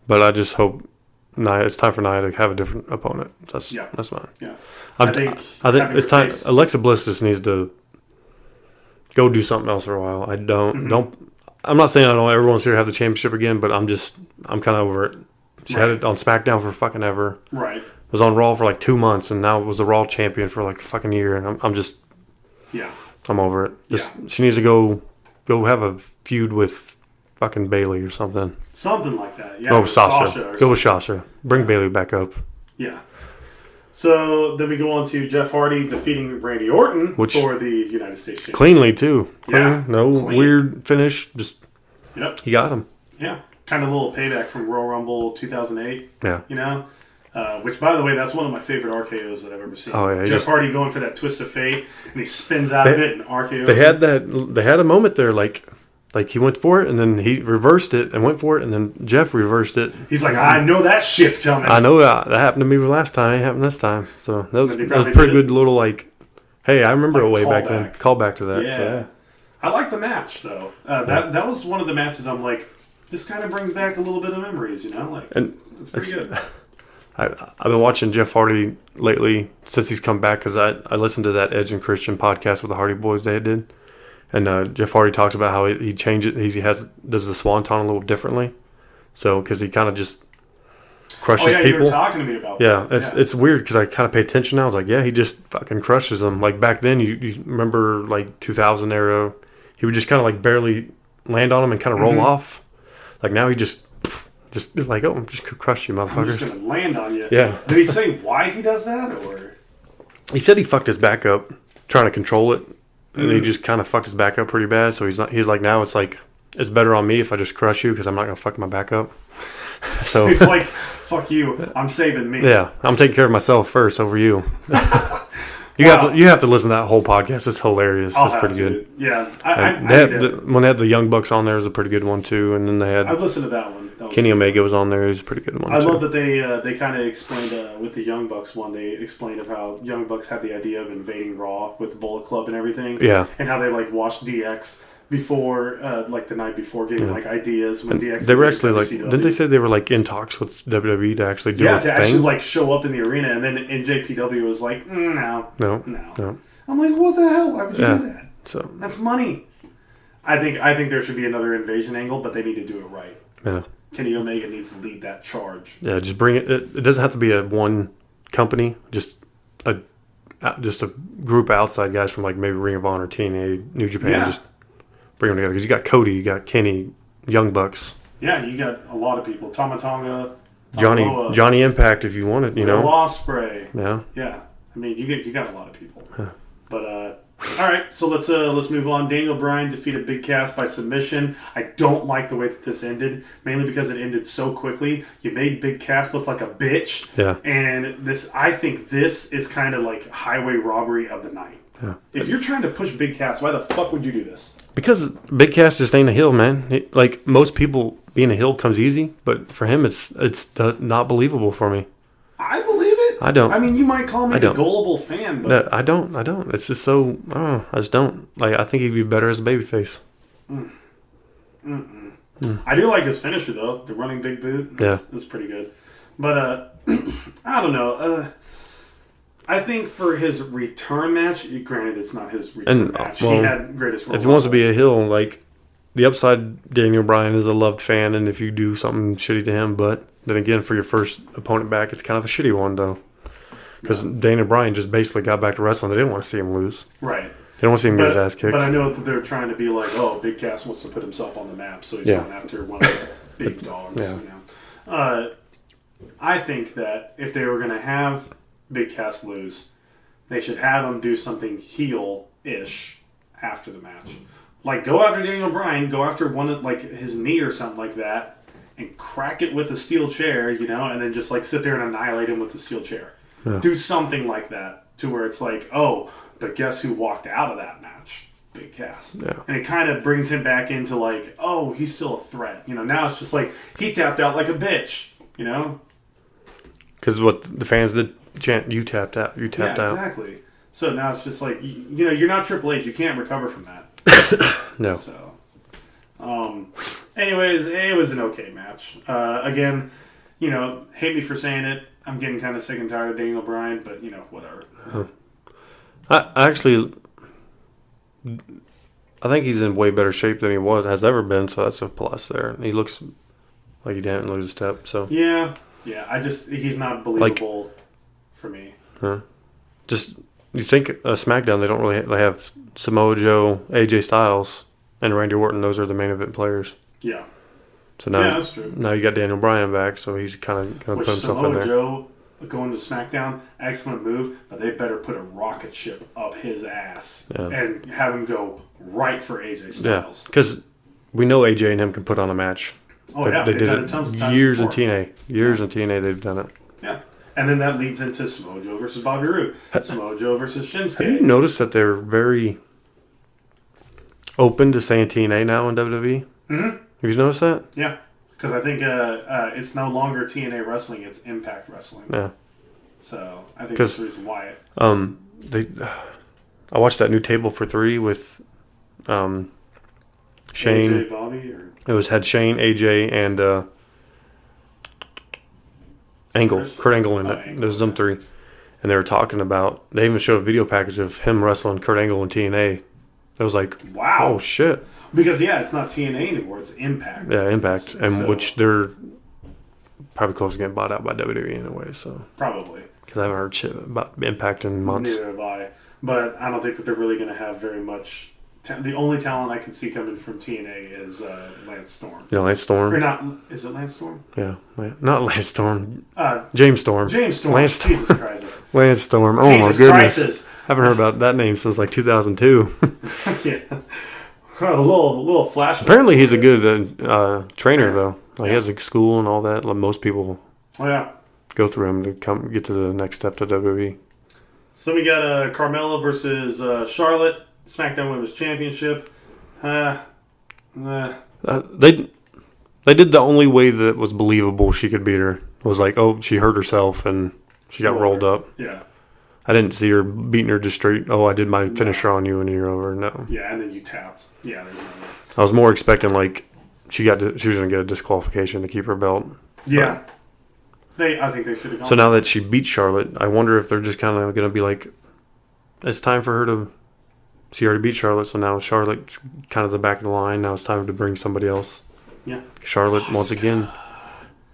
but I just hope Nia. It's time for Nia to have a different opponent. That's fine. Yeah, I think it's time. Alexa Bliss just needs to go do something else for a while. I don't. I'm not saying I don't ever want to see her have the championship again, but I'm kind of over it. She had it on SmackDown for fucking ever. Right. Was on Raw for like 2 months, and now was the Raw champion for like a fucking year, and I'm just. Yeah. I'm over it. She needs to go have a feud with fucking Bailey or something. Something like that. Yeah. Go with Sasha. Go with Sasha. Bring Bailey back up. Yeah. So then we go on to Jeff Hardy defeating Randy Orton for the United States Championship. Cleanly, too. Yeah. No weird finish. Just, he got him. Yeah. Kind of a little payback from Royal Rumble 2008. Yeah. You know? Which, by the way, that's one of my favorite RKOs that I've ever seen. Oh, yeah. Jeff Hardy going for that twist of fate, and he spins out of it and RKOs. They had a moment there, like he went for it, and then he reversed it and went for it, and then Jeff reversed it. He's like, I know that shit's coming. I know that happened to me last time. It happened this time. So that was a pretty good little, like, hey, I remember a way back then. Call back to that. Yeah. So, yeah. I like the match, though. That was one of the matches I'm like, this kind of brings back a little bit of memories, you know? Like, and it's pretty good. I've been watching Jeff Hardy lately since he's come back because I listened to that Edge and Christian podcast with the Hardy Boys they did. And Jeff Hardy talks about how he changes. Does the Swanton a little differently. So because he kind of just crushes people. You were talking to me about that. It's weird because I kind of pay attention now. I was like, yeah, he just fucking crushes them. Like back then, you remember like 2000 era, he would just kind of like barely land on them and kind of roll off. Like now he just like, oh, I'm just gonna crush you, motherfuckers. I'm just gonna land on you. Yeah. Did he say why he does that, or? He said he fucked his back up trying to control it. And he just kind of fucked his back up pretty bad. So he's like, now it's like, it's better on me if I just crush you because I'm not going to fuck my back up. So it's like, fuck you. I'm saving me. Yeah. I'm taking care of myself first over you. You have to listen to that whole podcast. It's hilarious. It's pretty good. Yeah. When they had the Young Bucks on there, it was a pretty good one too. And then they had... I've listened to that one. Kenny Omega was on there. It was a pretty good one. I love that they kind of explained with the Young Bucks one. They explained of how Young Bucks had the idea of invading Raw with the Bullet Club and everything. Yeah, and how they like watched DX before, like the night before, getting like ideas when DX. They were actually like, didn't they say they were like in talks with WWE to actually do a thing? Actually like show up in the arena, and then NJPW was like, no. I'm like, what the hell? Why would you do that? So that's money. I think there should be another invasion angle, but they need to do it right. Yeah. Kenny Omega needs to lead that charge. Yeah, just bring it. It doesn't have to be a one company. Just a group of outside guys from like maybe Ring of Honor, TNA, New Japan. Yeah. Just bring them together because you got Cody, you got Kenny, Young Bucks. Yeah, you got a lot of people. Tama Tonga, Johnny Impact, if you want it, you know. Ospreay. Yeah. Yeah. I mean, you got a lot of people. Huh. But all right, so let's move on. Daniel Bryan defeated Big Cass by submission. I don't like the way that this ended, mainly because it ended so quickly. You made Big Cass look like a bitch. Yeah. And I think this is kind of like highway robbery of the night. Yeah. If you're trying to push Big Cass, why the fuck would you do this? Because Big Cass just ain't a heel, man. Like most people, being a heel comes easy, but for him, it's not believable for me. I believe it. I don't. I mean, you might call me a gullible fan, but no, I don't. It's just so. I just don't. Like, I think he'd be better as a babyface. I do like his finisher though. The running big boot. That's pretty good. But I don't know. I think for his return match, granted it's not his return match. He had greatest. If he wants to be a heel, like the upside, Daniel Bryan is a loved fan, and if you do something shitty to him, but then again, for your first opponent back, it's kind of a shitty one though. Because Daniel Bryan just basically got back to wrestling. They didn't want to see him lose. Right. They don't want to see him get his ass kicked. But I know that they're trying to be like, oh, Big Cass wants to put himself on the map, so he's going after one of the big dogs. Yeah. You know? I think that if they were going to have Big Cass lose, they should have him do something heel-ish after the match. Like, go after Daniel Bryan, go after one of, like, his knee or something like that, and crack it with a steel chair, you know, and then just, like, sit there and annihilate him with the steel chair. Yeah. Do something like that to where it's like, oh, but guess who walked out of that match? Big Cass. Yeah. And it kind of brings him back into like, oh, he's still a threat. You know, now it's just like, he tapped out like a bitch, you know? Because what the fans did chant, you tapped out. You tapped out. Exactly. So now it's just like, you know, you're not Triple H. You can't recover from that. No. So, anyways, it was an okay match. Again, you know, hate me for saying it. I'm getting kind of sick and tired of Daniel Bryan, but, you know, whatever. I actually, I think he's in way better shape than he has ever been, so that's a plus there. He looks like he didn't lose a step. So Yeah, he's not believable for me. Just, you think SmackDown, they don't really they have Samoa Joe, AJ Styles, and Randy Orton. Those are the main event players. Yeah. So now, that's true. Now you got Daniel Bryan back, so he's kind of going to put himself in there. Samoa Joe going to SmackDown, excellent move, but they better put a rocket ship up his ass and have him go right for AJ Styles. Yeah, because we know AJ and him can put on a match. Oh, yeah. They did done it tons of times years before. in TNA. Years in TNA they've done it. Yeah. And then that leads into Samoa Joe versus Bobby Roode. Samoa Joe versus Shinsuke. Have you noticed that they're very open to saying TNA now in WWE? Mm-hmm. Have you noticed that? Yeah. Because I think it's no longer TNA wrestling, it's Impact Wrestling. Yeah. So I think that's the reason why. I watched that new Table for Three with Shane. AJ, Bobby, or Had Shane, AJ, and Angle, Kurt Angle in it. There's them three. And they were talking about, they even showed a video package of him wrestling Kurt Angle in TNA. It was like, wow. Oh, shit. Because, it's not TNA anymore. It's Impact. Yeah, Impact. And which they're probably close to getting bought out by WWE in a way. So Probably. Because I haven't heard shit about Impact in months. Neither have I. But I don't think that they're really going to have very much. The only talent I can see coming from TNA is Lance Storm. Yeah, Lance Storm. Or not. Is it Lance Storm? Yeah. Not Lance Storm. James Storm. James Storm. Lance Storm. Jesus Christ. Lance Storm. Oh, Jesus my goodness. Christ. Haven't heard about that name since like 2002. Yeah. A little flashback. Apparently he's a good trainer, though. Like, he has a school and all that. Like, most people go through him to get to the next step to WWE. So we got Carmella versus Charlotte, SmackDown Women's Championship. They did the only way that was believable she could beat her. It was like, oh, she hurt herself and she got rolled up. Yeah. I didn't see her beating her just straight, oh, I did my finisher on you and you're over. No. Yeah, and then you tapped. Yeah. I was more expecting, like, she was going to get a disqualification to keep her belt. Yeah. I think they should have gone. So now that she beat Charlotte, I wonder if they're just kind of going to be like, it's time for her to... She already beat Charlotte, so now Charlotte's kind of the back of the line. Now it's time to bring somebody else. Yeah. Charlotte, once again.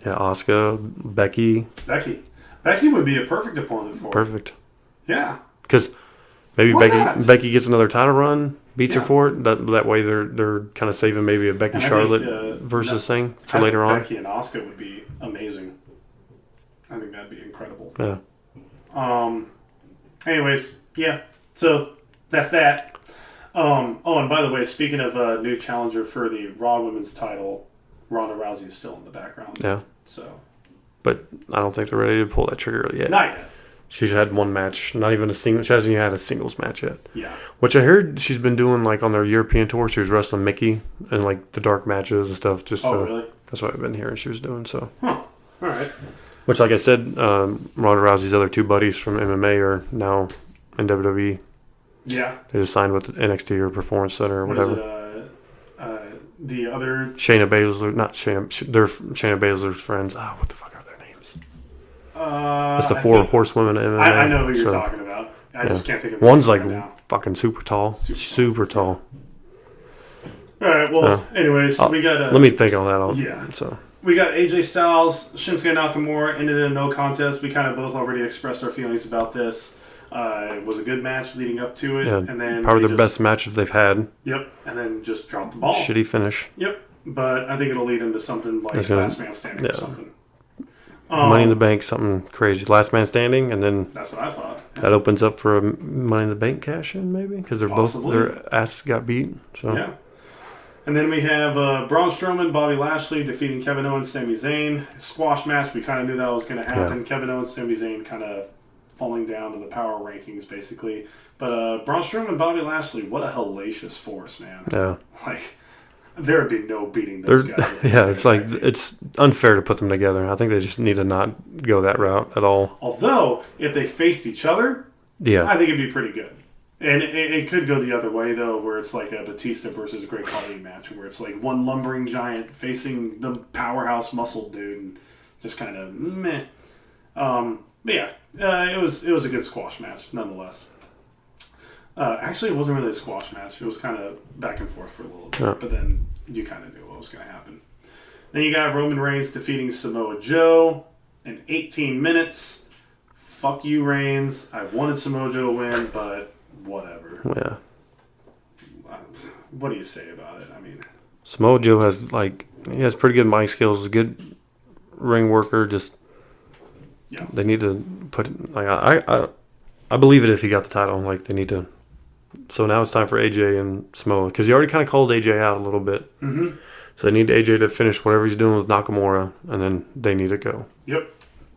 Yeah, Asuka, Becky. Becky would be a perfect opponent for her. Perfect. Yeah. Because maybe Becky gets another title run, beats her for it. That way they're kind of saving maybe a Becky Charlotte versus thing for later on. Becky and Asuka would be amazing. I think that'd be incredible. Yeah. Anyways, yeah. So that's that. And by the way, speaking of a new challenger for the Raw Women's title, Ronda Rousey is still in the background. Yeah. So. But I don't think they're ready to pull that trigger yet. Not yet. She's had one match, not even a single. She hasn't even had a singles match yet. Yeah. Which I heard she's been doing, like, on their European tour. She was wrestling Mickey and, like, the dark matches and stuff. Really? That's what I've been hearing she was doing. So. Huh. All right. Which, like I said, Ronda Rousey's other two buddies from MMA are now in WWE. Yeah. They just signed with NXT or Performance Center or whatever. The other... Shayna Baszler, not Shayna, they're Shayna Baszler's friends. Oh, what the fuck are their names? It's the four horsewomen of MMA. I know who you're talking about. I just can't think of one's like now. Fucking super tall. Super tall. All right, well, anyways, we got... let me think on that. So. We got AJ Styles, Shinsuke Nakamura, ended in a no contest. We kind of both already expressed our feelings about this. It was a good match leading up to it. Yeah, and then probably the best matches they've had. Yep, and then just dropped the ball. Shitty finish. Yep, but I think it'll lead into something like Last Man Standing or something. Money in the Bank, something crazy. Last Man Standing, and then... That's what I thought. Yeah. That opens up for a Money in the Bank cash-in, maybe? Because they're both... Their asses got beat. So. Yeah. And then we have Braun Strowman, Bobby Lashley defeating Kevin Owens, Sami Zayn. Squash match. We kind of knew that was going to happen. Yeah. Kevin Owens, Sami Zayn kind of falling down in the power rankings, basically. But Braun Strowman and Bobby Lashley, what a hellacious force, man. Yeah. Like, there would be no beating those guys. Yeah, it's like, it's unfair to put them together. I think they just need to not go that route at all. Although, if they faced each other, Yeah. I think it'd be pretty good. And it could go the other way, though, where it's like a Batista versus Great Khali match, where it's like one lumbering giant facing the powerhouse muscle dude, and just kind of meh. But yeah, it was a good squash match, nonetheless. Actually, it wasn't really a squash match. It was kind of back and forth for a little bit, but then you kind of knew what was going to happen. Then you got Roman Reigns defeating Samoa Joe in 18 minutes. Fuck you, Reigns. I wanted Samoa Joe to win, but whatever. Yeah. What do you say about it? I mean, Samoa Joe has he has pretty good mic skills, a good ring worker. Just they need to put I believe it if he got the title. Like they need to. So now it's time for AJ and Samoa because he already kind of called AJ out a little bit. Mm-hmm. So they need AJ to finish whatever he's doing with Nakamura, and then they need to go. Yep,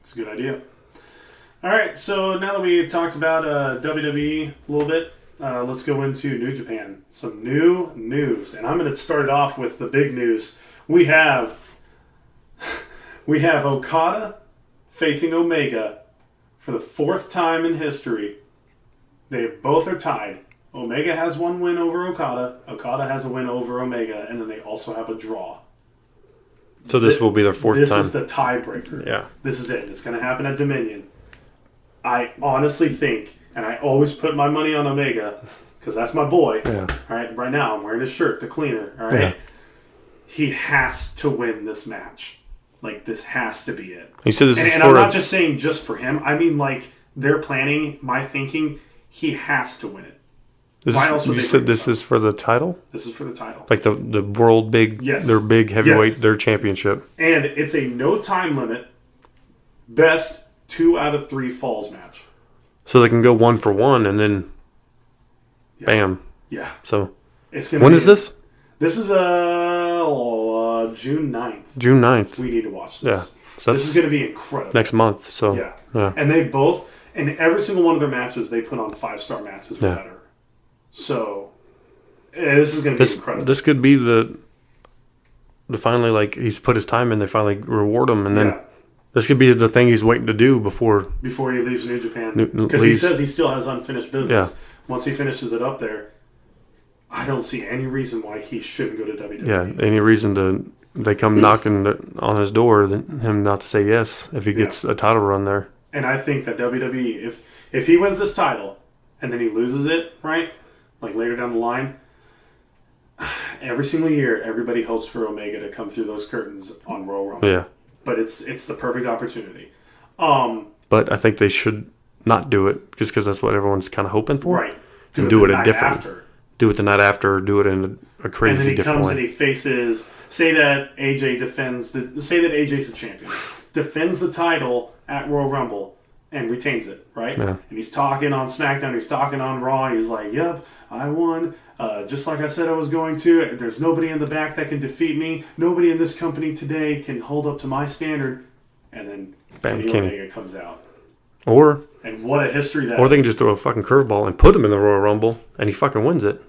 it's a good idea. All right, so now that we talked about WWE a little bit, let's go into New Japan. Some new news, and I'm going to start it off with the big news. We have Okada facing Omega for the 4th time in history. They both are tied. Omega has one win over Okada. Okada has a win over Omega, and then they also have a draw. So this will be their 4th time. This is the tiebreaker. Yeah. This is it. It's going to happen at Dominion. I honestly think, and I always put my money on Omega, because that's my boy. Yeah. All right, right now I'm wearing his shirt, the cleaner. All right, Yeah. He has to win this match. Like this has to be it. He said this is And for I'm not just saying just for him. I mean, like they're planning. My thinking, he has to win it. Why else would you they said bring this is for the title? This is for the title. Like the world big, Yes. their big heavyweight, Yes. their championship. And it's a no time limit. Best 2 out of 3 falls match. So they can go 1 for 1 and then bam. Yeah. So It's gonna when be is this? This is June 9th. June 9th. We need to watch this. Yeah. So This is going to be incredible. next month. So Yeah. yeah. And they both, in every single one of their matches, they put on 5-star matches or Yeah. better. So, this is going to be incredible. This could be the finally, like, he's put his time in, they finally reward him, and then this could be the thing he's waiting to do before he leaves New Japan. Because he says he still has unfinished business. Yeah. Once he finishes it up there, I don't see any reason why he shouldn't go to WWE. Yeah, any reason they come knocking on his door, then him not to say yes if he gets a title run there. And I think that WWE, if he wins this title and then he loses it, right, like later down the line, every single year everybody hopes for Omega to come through those curtains on Royal Rumble. Yeah, but it's the perfect opportunity. But I think they should not do it just because that's what everyone's kind of hoping for. Right. And do it the a night different. after. Do it the night after, or do it in a crazy And then he different comes way. and he faces. Say that AJ defends. Say that AJ's the champion, defends the title at Royal Rumble and retains it. Right. Yeah. And he's talking on SmackDown. He's talking on Raw. He's like, "Yep, I won. Just like I said I was going to. There's nobody in the back that can defeat me. Nobody in this company today can hold up to my standard." And then Kenny Omega comes out. And what a history that is. Or they can just throw a fucking curveball and put him in the Royal Rumble, and he fucking wins it.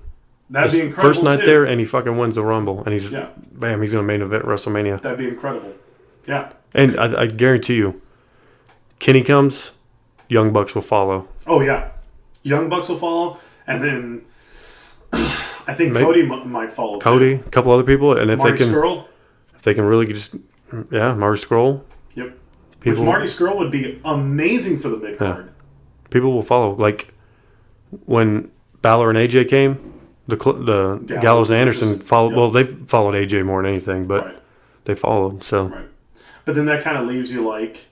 That'd be incredible. First night there, and he fucking wins the Rumble, and he's bam, he's going to main event WrestleMania. That'd be incredible. Yeah. And I guarantee you, Kenny comes, Young Bucks will follow. Oh yeah, Young Bucks will follow, and then I think Cody might follow. Cody, a couple other people, and if Marty they can, Scurll. if they can really just, Marty Scurll. Yep. People, Which Marty Scurll would be amazing for the mid card. People will follow. Like when Balor and AJ came, the Gallows and Anderson followed. Yep. Well, they followed AJ more than anything, but they followed. So, right. But then that kind of leaves you like,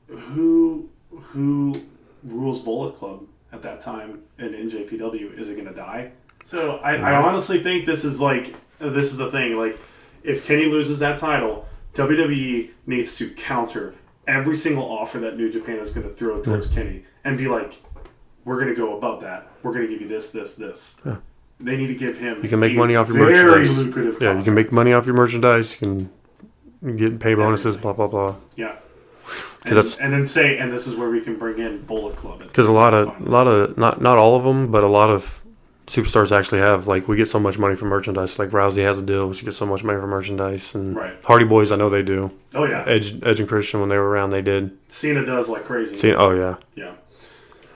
who rules Bullet Club at that time in NJPW? Is it going to die? So I honestly think this is the thing. Like, if Kenny loses that title, WWE needs to counter every single offer that New Japan is going to throw towards Kenny and be like, we're going to go above that. We're going to give you this. Yeah. They need to give him. You can make money off your merchandise. Very lucrative contract. You can make money off your merchandise. You can get pay bonuses. Blah blah blah. Yeah. And this is where we can bring in Bullet Club. Because a lot of not all of them, but a lot of superstars actually have, like, we get so much money from merchandise. Like Rousey has a deal; she gets so much money from merchandise, and Hardy Boys, I know they do. Oh yeah, Edge and Christian, when they were around, they did. Cena does like crazy. Oh yeah, yeah.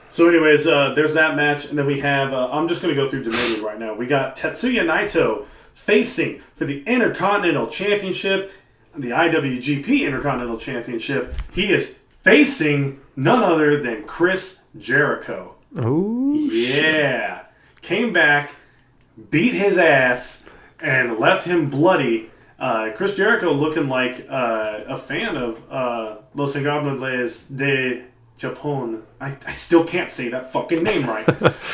So, anyways, there's that match, and then we have. I'm just going to go through Dominion right now. We got Tetsuya Naito facing for the Intercontinental Championship, the IWGP Intercontinental Championship. He is facing none other than Chris Jericho. Oh yeah. Came back, beat his ass, and left him bloody. Chris Jericho looking like a fan of Los Ingobernables de Japón. I still can't say that fucking name right.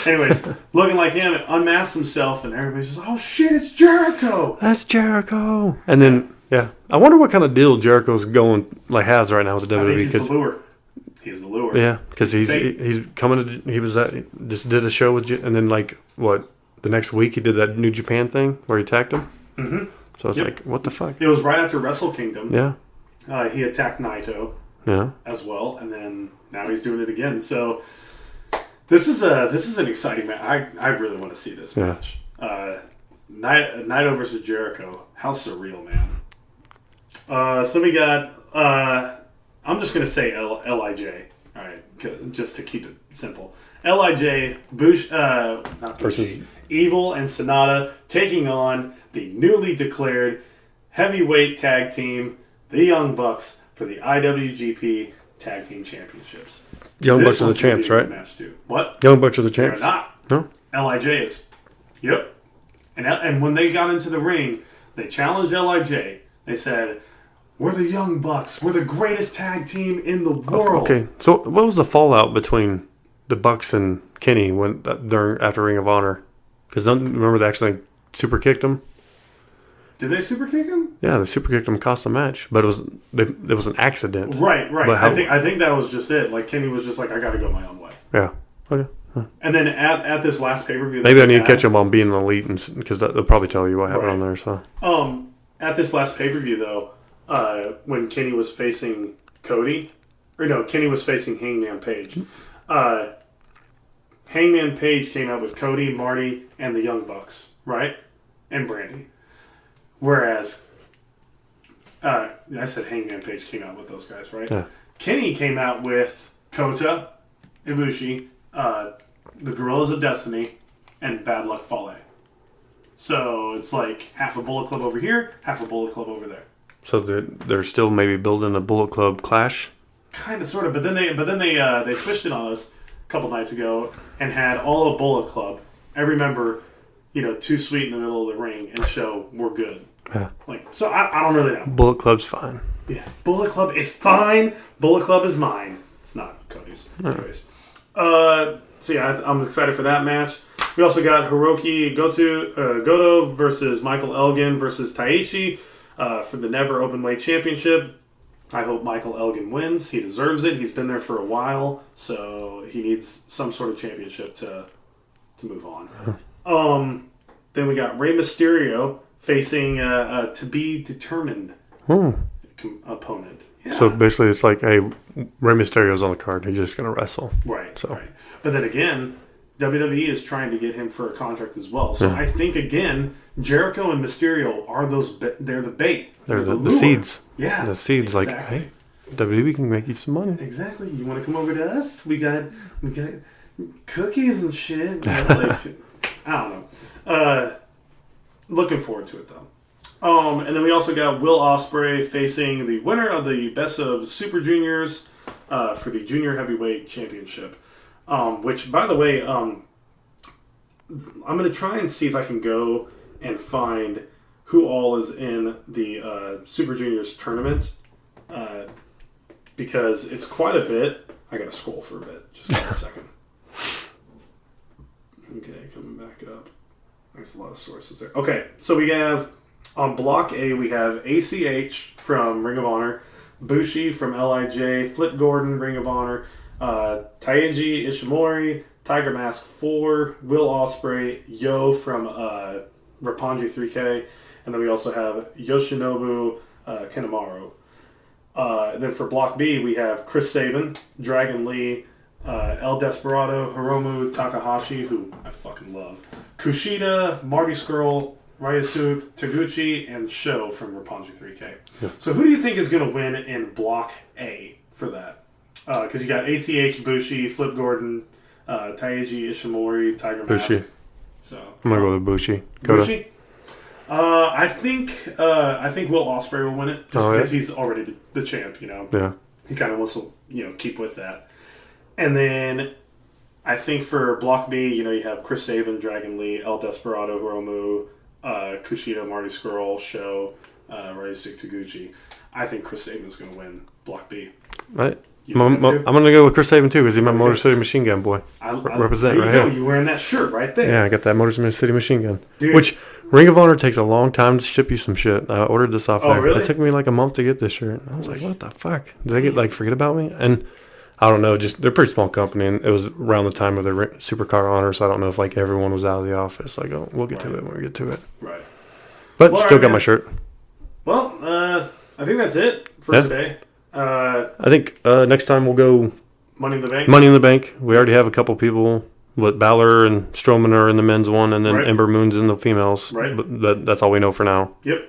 Anyways, looking like him, unmasked himself, and everybody's just, oh shit, it's Jericho! That's Jericho! And then, I wonder what kind of deal Jericho's has right now with the WWE. I think he's the lure. He's the lure. Yeah, because he's coming to. He was just did a show with, and then the next week he did that New Japan thing where he attacked him. Mm-hmm. So it's like, what the fuck? It was right after Wrestle Kingdom. Yeah. He attacked Naito. Yeah. As well, and then now he's doing it again. So this is an exciting match. I really want to see this match. Naito versus Jericho. How surreal, man. So we got. I'm just going to say LIJ. All right, just to keep it simple. LIJ, versus Evil and Sonata taking on the newly declared heavyweight tag team, the Young Bucks, for the IWGP Tag Team Championships. Young Bucks are the champs, right? Match too. What? Young Bucks are the champs. They're not. No? LIJ is. Yep. And when they got into the ring, they challenged LIJ. They said, we're the Young Bucks. We're the greatest tag team in the world. Okay, so what was the fallout between the Bucks and Kenny after Ring of Honor? Because remember they actually super kicked him? Did they super kick him? Yeah, they super kicked him, cost a match, but it was an accident. Right. But I think that was just it. Like Kenny was just like, I got to go my own way. Yeah. Okay. Huh. And then at this last pay-per-view, maybe I need to catch him on being an elite, because they'll probably tell you what happened on there. So at this last pay-per-view though, when Kenny was facing Cody, Kenny was facing Hangman Page. Hangman Page came out with Cody, Marty, and the Young Bucks, right? And Brandy. Whereas, I said Hangman Page came out with those guys, right? Yeah. Kenny came out with Kota, Ibushi, the Gorillas of Destiny, and Bad Luck Fale. So it's like half a Bullet Club over here, half a Bullet Club over there. So they're still maybe building a Bullet Club clash? Kind of, sort of. But then they switched it on us a couple nights ago and had all a Bullet Club. Every member, too sweet in the middle of the ring and show we're good. Yeah. So I don't really know. Bullet Club's fine. Yeah. Bullet Club is fine. Bullet Club is mine. It's not Cody's. Anyways. So yeah, I'm excited for that match. We also got Hiroki Goto versus Michael Elgin versus Taichi for the Never Openweight Championship. I hope Michael Elgin wins. He deserves it. He's been there for a while, so he needs some sort of championship to move on. Then we got Rey Mysterio facing to be determined opponent. Yeah. So basically, it's like, hey, Rey Mysterio's on the card. He's just going to wrestle. Right. But then again, WWE is trying to get him for a contract as well. So I think, again, Jericho and Mysterio are they're the bait. They're the seeds. Yeah. The seeds, exactly. like, hey, WWE can make you some money. Exactly. You want to come over to us? We got cookies and shit. I don't know. Looking forward to it, though. And then we also got Will Ospreay facing the winner of the Best of Super Juniors for the Junior Heavyweight Championship. Which, by the way, I'm going to try and see if I can go and find who all is in the Super Juniors tournament. Because it's quite a bit. I got to scroll for a bit. Just give me a second. Okay, coming back up. There's a lot of sources there. Okay, so we have on Block A, we have ACH from Ring of Honor, Bushi from LIJ, Flip Gordon, Ring of Honor, Taiji Ishimori, Tiger Mask 4, Will Ospreay, Yo from Roppongi 3K, and then we also have Yoshinobu Kanemaru. Then for Block B, we have Chris Sabin, Dragon Lee, El Desperado, Hiromu Takahashi, who I fucking love, Kushida, Marty Scurll, Ryosuke Taguchi, and Sho from Roppongi 3K. Yeah. So who do you think is going to win in Block A for that? Because you got ACH, Bushi, Flip Gordon, Taiji Ishimori, Tiger Mask. Bushi. So I'm gonna go with Bushi. Bushi. I think Will Ospreay will win it just because he's already the champ. You know. Yeah. He kind of wants to keep with that. And then I think for Block B, you have Chris Sabin, Dragon Lee, El Desperado, Hiromu, Kushida, Marty Scurll, Sho, Ryosuke Taguchi. I think Chris Sabin's going to win Block B. Right. I'm going to go with Chris Sabin too because he's my Motor City Machine Gun boy. Represent right here. You're wearing that shirt right there. Yeah, I got that Motor City Machine Gun. Dude. Which Ring of Honor takes a long time to ship you some shit. I ordered this off there. Really? It took me like a month to get this shirt. I was like, what the fuck? Did they forget about me? And I don't know. Just they're a pretty small company, and it was around the time of the Supercar Honor, so I don't know if everyone was out of the office. Like, oh, we'll get to it when we get to it. Right. But still got my shirt. Well, I think that's it for today. I think next time we'll go Money in the Bank. Money in the Bank. We already have a couple people. But Balor and Strowman are in the men's one, and then Ember Moon's in the females. Right. But that's all we know for now. Yep.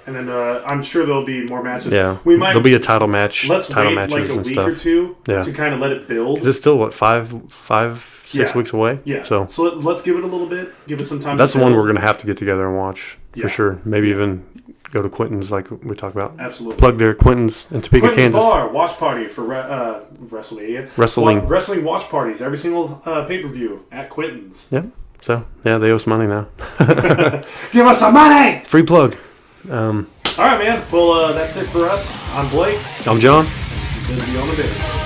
And then I'm sure there'll be more matches. Yeah. There'll be a title match. Let's title wait matches like a and week stuff. or two Yeah. to kind of let it build. Because it's still, 6 weeks away? Yeah. So let's give it a little bit. Give it some time. That's the one we're going to have to get together and watch for sure. Maybe even go to Quentin's like we talked about. Absolutely. Plug their Quentin's in Topeka, Kansas. Bar watch party for wrestling watch parties every single pay-per-view at Quentin's. Yeah. So, they owe us money now. Give us some money! Free plug. All right, man. Well, that's it for us. I'm Blake. I'm John. This is Been Beyond the Bit.